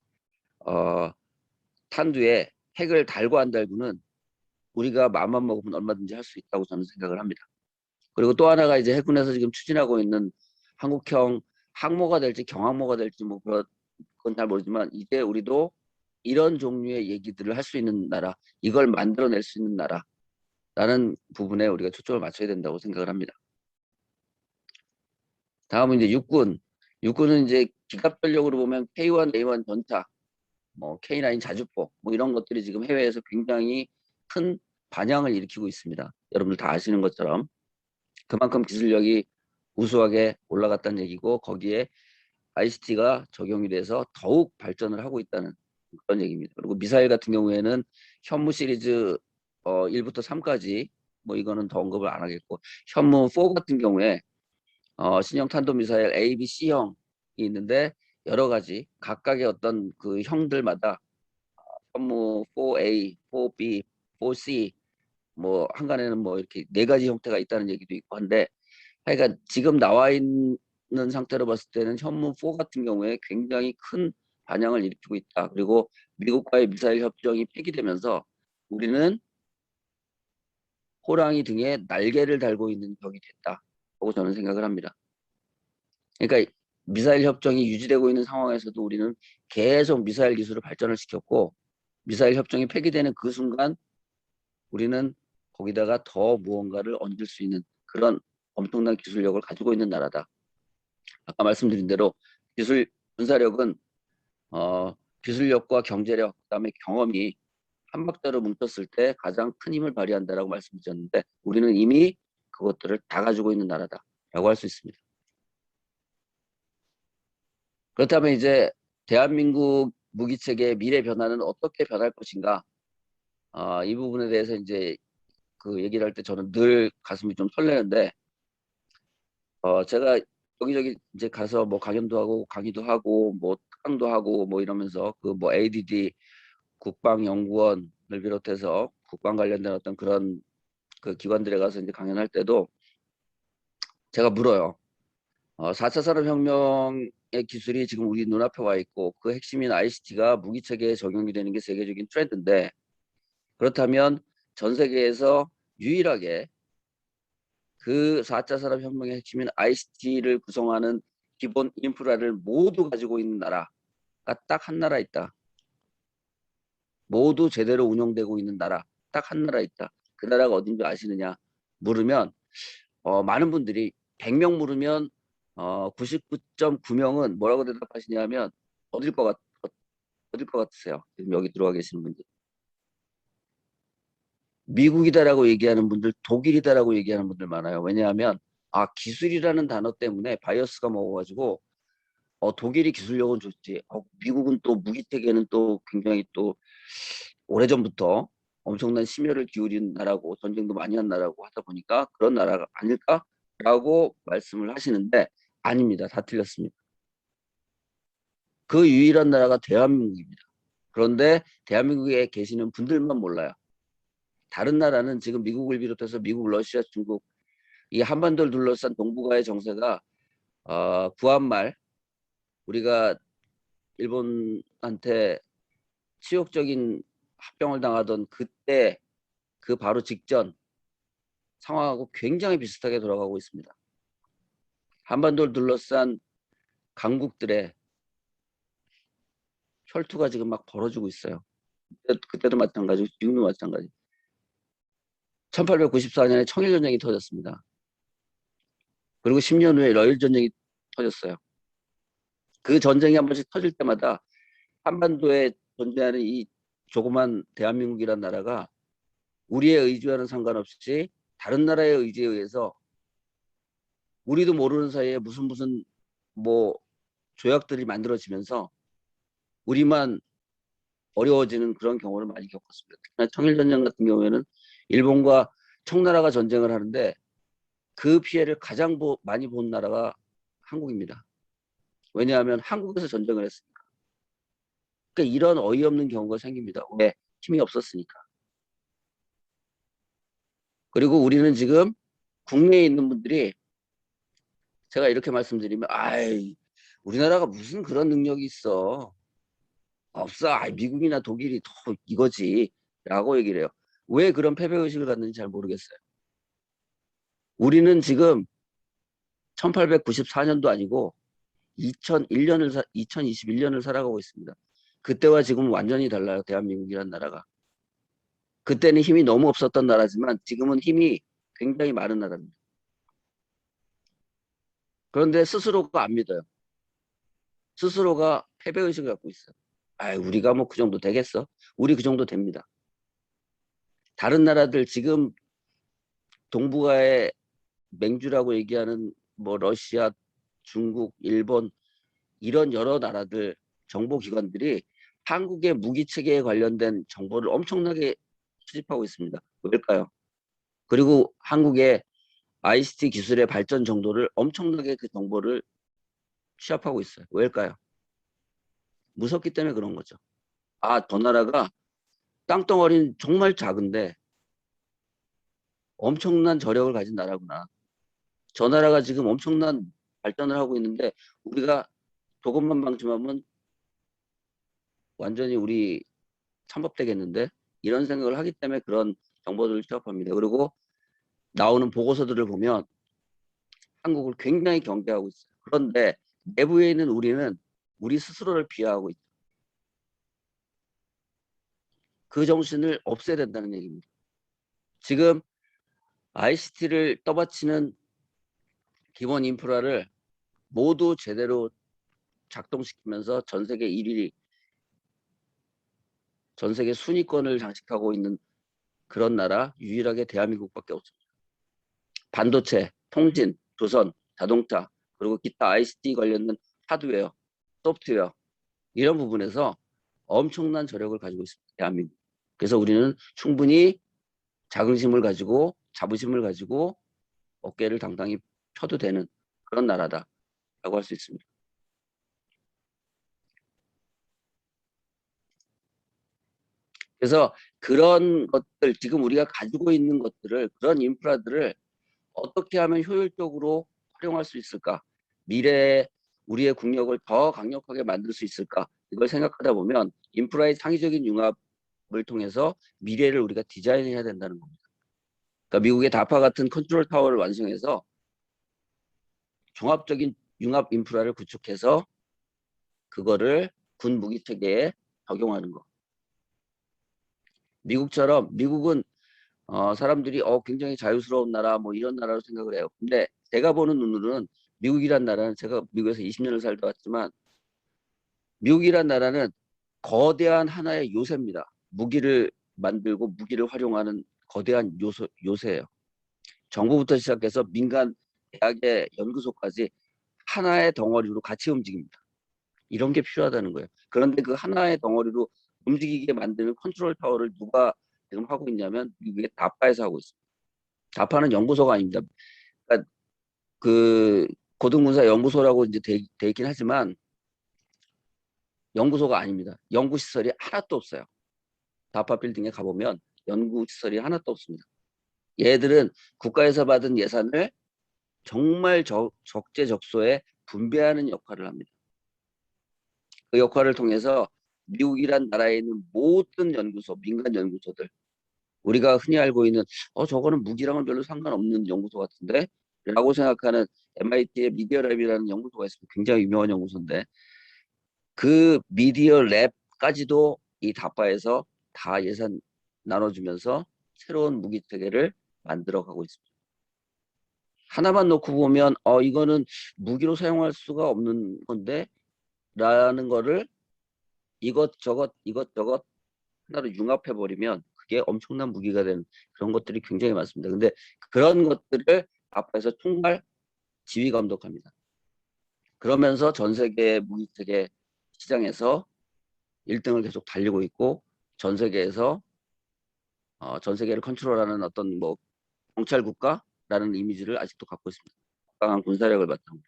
탄두에 핵을 달고 안 달고는 우리가 마음만 먹으면 얼마든지 할 수 있다고 저는 생각을 합니다. 그리고 또 하나가 이제 해군에서 지금 추진하고 있는 한국형 항모가 될지 경항모가 될지 뭐 그건 잘 모르지만, 이제 우리도 이런 종류의 얘기들을 할 수 있는 나라, 이걸 만들어낼 수 있는 나라라는 부분에 우리가 초점을 맞춰야 된다고 생각을 합니다. 다음은 이제 육군은 이제 기갑 전력으로 보면 K1, A1 전차, 뭐 K9 자주포 뭐 이런 것들이 지금 해외에서 굉장히 큰 반향을 일으키고 있습니다. 여러분들 다 아시는 것처럼 그만큼 기술력이 우수하게 올라갔다는 얘기고, 거기에 ICT가 적용이 돼서 더욱 발전을 하고 있다는 그런 얘기입니다. 그리고 미사일 같은 경우에는 현무 시리즈 1부터 3까지 뭐 이거는 더 언급을 안 하겠고, 현무 4 같은 경우에 신형 탄도미사일 A, B, C형이 있는데, 여러 가지 각각의 어떤 그 형들마다 현무 4A, 4B, 4C 뭐 한간에는 뭐 이렇게 4가지 형태가 있다는 얘기도 있고 한데, 그러니까 지금 나와 있는 상태로 봤을 때는 현무 4 같은 경우에 굉장히 큰 반향을 일으키고 있다. 그리고 미국과의 미사일 협정이 폐기되면서 우리는 호랑이 등에 날개를 달고 있는 격이 됐다고 저는 생각을 합니다. 그러니까 미사일 협정이 유지되고 있는 상황에서도 우리는 계속 미사일 기술을 발전을 시켰고, 미사일 협정이 폐기되는 그 순간 우리는 거기다가 더 무언가를 얹을 수 있는 그런 엄청난 기술력을 가지고 있는 나라다. 아까 말씀드린 대로 군사력은 기술력과 경제력, 그다음에 경험이 한 박자로 뭉쳤을 때 가장 큰 힘을 발휘한다라고 말씀드렸는데, 우리는 이미 그것들을 다 가지고 있는 나라다라고 할 수 있습니다. 그렇다면 이제 대한민국 무기체계의 미래 변화는 어떻게 변할 것인가? 이 부분에 대해서 이제 그 얘기를 할 때 저는 늘 가슴이 좀 설레는데, 제가 여기저기 이제 가서 뭐 강연도 하고 강의도 하고 뭐 특강도 하고 뭐 이러면서 그 뭐 ADD 국방연구원을 비롯해서 국방 관련된 어떤 그런 그 기관들에 가서 이제 강연할 때도 제가 물어요. 4차 산업혁명의 기술이 지금 우리 눈앞에 와 있고, 그 핵심인 ICT가 무기체계에 적용이 되는 게 세계적인 트렌드인데, 그렇다면 전 세계에서 유일하게 그 4차 산업혁명의 핵심인 ICT를 구성하는 기본 인프라를 모두 가지고 있는 나라가 딱 한 나라 있다. 모두 제대로 운영되고 있는 나라 딱 한 나라 있다. 그 나라가 어딘지 아시느냐 물으면 많은 분들이 100명 물으면 99.9명은 뭐라고 대답하시냐면 어딜 것 어딜 것 같으세요? 지금 여기 들어와 계시는 분들. 미국이다라고 얘기하는 분들, 독일이다라고 얘기하는 분들 많아요. 왜냐하면 기술이라는 단어 때문에 바이어스가 먹어가지고 독일이 기술력은 좋지. 미국은 또 무기 체계는 또 굉장히 또 오래전부터 엄청난 심혈을 기울인 나라고 전쟁도 많이 한 나라고 하다 보니까 그런 나라가 아닐까라고 말씀을 하시는데 아닙니다. 다 틀렸습니다. 그 유일한 나라가 대한민국입니다. 그런데 대한민국에 계시는 분들만 몰라요. 다른 나라는 지금 미국을 비롯해서 미국, 러시아, 중국 이 한반도를 둘러싼 동북아의 정세가 구한말 우리가 일본한테 치욕적인 합병을 당하던 그때 그 바로 직전 상황하고 굉장히 비슷하게 돌아가고 있습니다. 한반도를 둘러싼 강국들의 혈투가 지금 막 벌어지고 있어요. 그때도 마찬가지고 지금도 마찬가지. 1894년에 청일전쟁이 터졌습니다. 그리고 10년 후에 러일전쟁이 터졌어요. 그 전쟁이 한 번씩 터질 때마다 한반도에 존재하는 이 조그만 대한민국이라는 나라가 우리의 의지와는 상관없이 다른 나라의 의지에 의해서 우리도 모르는 사이에 무슨 뭐 조약들이 만들어지면서 우리만 어려워지는 그런 경우를 많이 겪었습니다. 특히나 청일전쟁 같은 경우에는 일본과 청나라가 전쟁을 하는데 그 피해를 가장 많이 본 나라가 한국입니다. 왜냐하면 한국에서 전쟁을 했으니까. 그러니까 이런 어이없는 경우가 생깁니다. 왜? 힘이 없었으니까. 그리고 우리는 지금 국내에 있는 분들이 제가 이렇게 말씀드리면 우리나라가 무슨 그런 능력이 있어. 없어. 미국이나 독일이 더 이거지. 라고 얘기를 해요. 왜 그런 패배의식을 갖는지 잘 모르겠어요. 우리는 지금 1894년도 아니고 2021년을 살아가고 있습니다. 그때와 지금은 완전히 달라요. 대한민국이라는 나라가. 그때는 힘이 너무 없었던 나라지만 지금은 힘이 굉장히 많은 나라입니다. 그런데 스스로가 안 믿어요. 스스로가 패배의식을 갖고 있어요. 우리가 뭐 그 정도 되겠어? 우리 그 정도 됩니다. 다른 나라들 지금 동북아의 맹주라고 얘기하는 뭐 러시아, 중국, 일본 이런 여러 나라들 정보기관들이 한국의 무기체계에 관련된 정보를 엄청나게 수집하고 있습니다. 왜일까요? 그리고 한국의 ICT 기술의 발전 정도를 엄청나게 그 정보를 취합하고 있어요. 왜일까요? 무섭기 때문에 그런 거죠. 저 나라가 땅덩어리는 정말 작은데 엄청난 저력을 가진 나라구나. 저 나라가 지금 엄청난 발전을 하고 있는데 우리가 조금만 방심하면 완전히 우리 참법되겠는데 이런 생각을 하기 때문에 그런 정보들을 취합합니다. 그리고 나오는 보고서들을 보면 한국을 굉장히 경계하고 있어요. 그런데 내부에 있는 우리는 우리 스스로를 비하하고 있죠. 그 정신을 없애야 된다는 얘기입니다. 지금 ICT를 떠받치는 기본 인프라를 모두 제대로 작동시키면서 전 세계 1위, 전 세계 순위권을 장식하고 있는 그런 나라 유일하게 대한민국밖에 없습니다. 반도체, 통신, 조선, 자동차, 그리고 기타 ICT 관련된 하드웨어, 소프트웨어 이런 부분에서 엄청난 저력을 가지고 있습니다. 대한민국. 그래서 우리는 충분히 자긍심을 가지고 자부심을 가지고 어깨를 당당히 펴도 되는 그런 나라다라고 할 수 있습니다. 그래서 그런 것들 지금 우리가 가지고 있는 것들을 그런 인프라들을 어떻게 하면 효율적으로 활용할 수 있을까? 미래에 우리의 국력을 더 강력하게 만들 수 있을까? 이걸 생각하다 보면 인프라의 창의적인 융합을 통해서 미래를 우리가 디자인해야 된다는 겁니다. 그러니까 미국의 다파 같은 컨트롤 타워를 완성해서 종합적인 융합 인프라를 구축해서 그거를 군 무기 체계에 적용하는 거. 미국처럼 미국은 사람들이 굉장히 자유스러운 나라 뭐 이런 나라로 생각을 해요. 근데 제가 보는 눈으로는 미국이란 나라는 제가 미국에서 20년을 살다 왔지만 미국이란 나라는 거대한 하나의 요새입니다. 무기를 만들고 무기를 활용하는 거대한 요새예요. 정부부터 시작해서 민간 대학의 연구소까지 하나의 덩어리로 같이 움직입니다. 이런 게 필요하다는 거예요. 그런데 그 하나의 덩어리로 움직이게 만드는 컨트롤 타워를 누가 지금 하고 있냐면 미국의 다파에서 하고 있습니다. 다파는 연구소가 아닙니다. 그러니까 그 고등군사 연구소라고 이제 돼 있긴 하지만 연구소가 아닙니다. 연구시설이 하나도 없어요. 다파 빌딩에 가보면 연구시설이 하나도 없습니다. 얘들은 국가에서 받은 예산을 정말 적재적소에 분배하는 역할을 합니다. 그 역할을 통해서 미국이란 나라에 있는 모든 연구소, 민간 연구소들, 우리가 흔히 알고 있는 저거는 무기랑은 별로 상관없는 연구소 같은데 라고 생각하는 MIT의 미디어 랩이라는 연구소가 있습니다. 굉장히 유명한 연구소인데 그 미디어 랩까지도 이 다파에서 다 예산 나눠주면서 새로운 무기 체계를 만들어가고 있습니다. 하나만 놓고 보면 이거는 무기로 사용할 수가 없는 건데 라는 거를 이것저것 하나로 융합해버리면 그게 엄청난 무기가 되는 그런 것들이 굉장히 많습니다. 근데 그런 것들을 앞에서 총괄 지휘 감독합니다. 그러면서 전 세계 무기체계 시장에서 1등을 계속 달리고 있고 전 세계에서 전 세계를 컨트롤하는 어떤 뭐 경찰 국가라는 이미지를 아직도 갖고 있습니다. 강한 군사력을 바탕으로.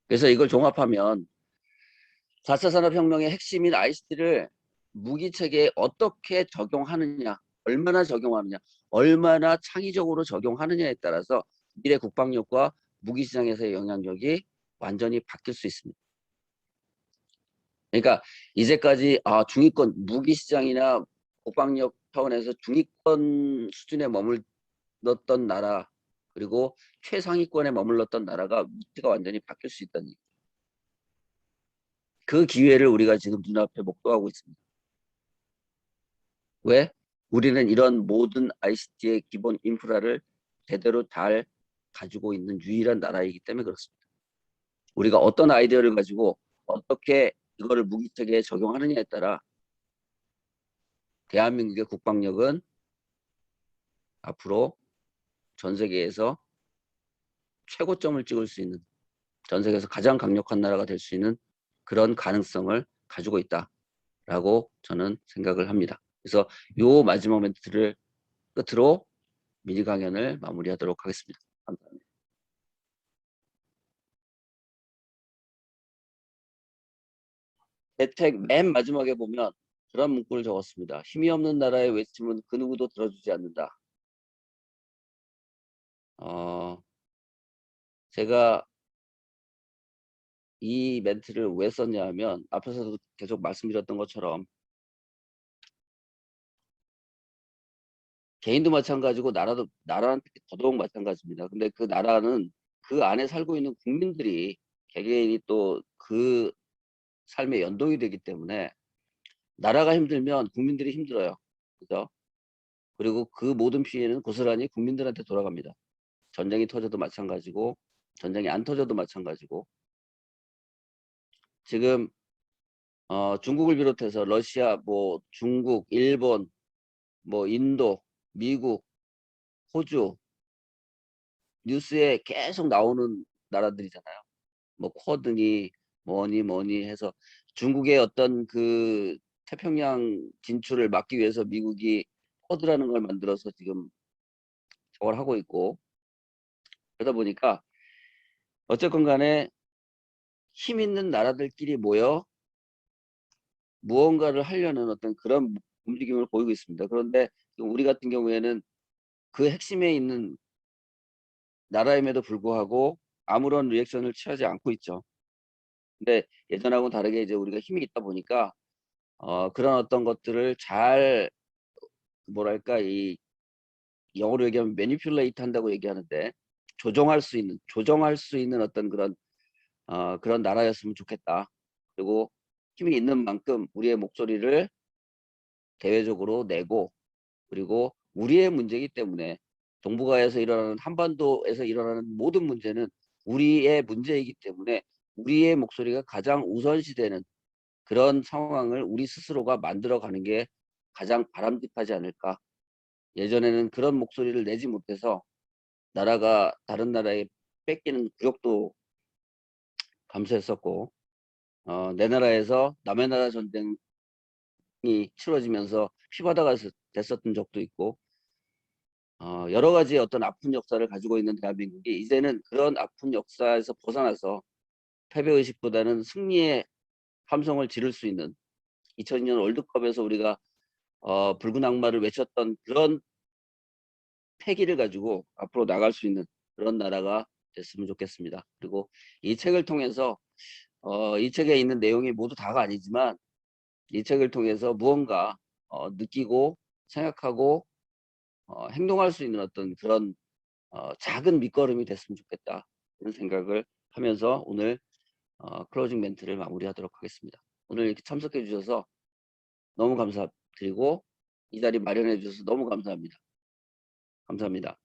그래서 이걸 종합하면 4차 산업혁명의 핵심인 ICT를 무기체계에 어떻게 적용하느냐, 얼마나 적용하느냐, 얼마나 창의적으로 적용하느냐에 따라서 미래 국방력과 무기시장에서의 영향력이 완전히 바뀔 수 있습니다. 그러니까 이제까지 중위권 무기시장이나 국방력 차원에서 중위권 수준에 머물렀던 나라 그리고 최상위권에 머물렀던 나라가 위치가 완전히 바뀔 수 있다는 얘기죠. 그 기회를 우리가 지금 눈앞에 목도하고 있습니다. 왜? 우리는 이런 모든 ICT의 기본 인프라를 제대로 잘 가지고 있는 유일한 나라이기 때문에 그렇습니다. 우리가 어떤 아이디어를 가지고 어떻게 이거를 무기체계에 적용하느냐에 따라 대한민국의 국방력은 앞으로 전 세계에서 최고점을 찍을 수 있는, 전 세계에서 가장 강력한 나라가 될 수 있는 그런 가능성을 가지고 있다라고 저는 생각을 합니다. 그래서 요 마지막 멘트를 끝으로 미니 강연을 마무리하도록 하겠습니다. 감사합니다. 대책 맨 마지막에 보면 그런 문구를 적었습니다. 힘이 없는 나라의 외침은 그 누구도 들어주지 않는다. 제가 이 멘트를 왜 썼냐 하면 앞에서도 계속 말씀드렸던 것처럼 개인도 마찬가지고 나라는 더더욱 마찬가지입니다. 근데 그 나라는 그 안에 살고 있는 국민들이 개개인이 또 그 삶에 연동이 되기 때문에 나라가 힘들면 국민들이 힘들어요. 그죠? 그리고 그 모든 피해는 고스란히 국민들한테 돌아갑니다. 전쟁이 터져도 마찬가지고 전쟁이 안 터져도 마찬가지고 지금 중국을 비롯해서 러시아, 뭐 중국, 일본, 뭐 인도, 미국, 호주 뉴스에 계속 나오는 나라들이잖아요. 뭐 쿼드니 뭐니 해서 중국의 어떤 그 태평양 진출을 막기 위해서 미국이 쿼드라는 걸 만들어서 지금 저걸 하고 있고 그러다 보니까 어쨌건 간에 힘 있는 나라들끼리 모여 무언가를 하려는 어떤 그런 움직임을 보이고 있습니다. 그런데 우리 같은 경우에는 그 핵심에 있는 나라임에도 불구하고 아무런 리액션을 취하지 않고 있죠. 근데 예전하고는 다르게 이제 우리가 힘이 있다 보니까 그런 어떤 것들을 잘 뭐랄까 이 영어로 얘기하면 매니퓰레이트 한다고 얘기하는데 조정할 수 있는 어떤 그런 그런 나라였으면 좋겠다. 그리고 힘이 있는 만큼 우리의 목소리를 대외적으로 내고, 그리고 우리의 문제이기 때문에 동북아에서 일어나는, 한반도에서 일어나는 모든 문제는 우리의 문제이기 때문에 우리의 목소리가 가장 우선시되는 그런 상황을 우리 스스로가 만들어가는 게 가장 바람직하지 않을까. 예전에는 그런 목소리를 내지 못해서 나라가 다른 나라에 뺏기는 굴욕도 감수했었고, 내 나라에서 남의 나라 전쟁이 치러지면서 피바다가 됐었던 적도 있고, 여러 가지 어떤 아픈 역사를 가지고 있는 대한민국이 이제는 그런 아픈 역사에서 벗어나서 패배의식보다는 승리의 함성을 지를 수 있는, 2002년 월드컵에서 우리가 붉은 악마를 외쳤던 그런 패기를 가지고 앞으로 나갈 수 있는 그런 나라가 됐으면 좋겠습니다. 그리고 이 책을 통해서 이 책에 있는 내용이 모두 다가 아니지만 이 책을 통해서 무언가 느끼고 생각하고 행동할 수 있는 어떤 그런 작은 밑거름이 됐으면 좋겠다, 이런 생각을 하면서 오늘 클로징 멘트를 마무리하도록 하겠습니다. 오늘 이렇게 참석해 주셔서 너무 감사드리고 이 자리 마련해 주셔서 너무 감사합니다. 감사합니다.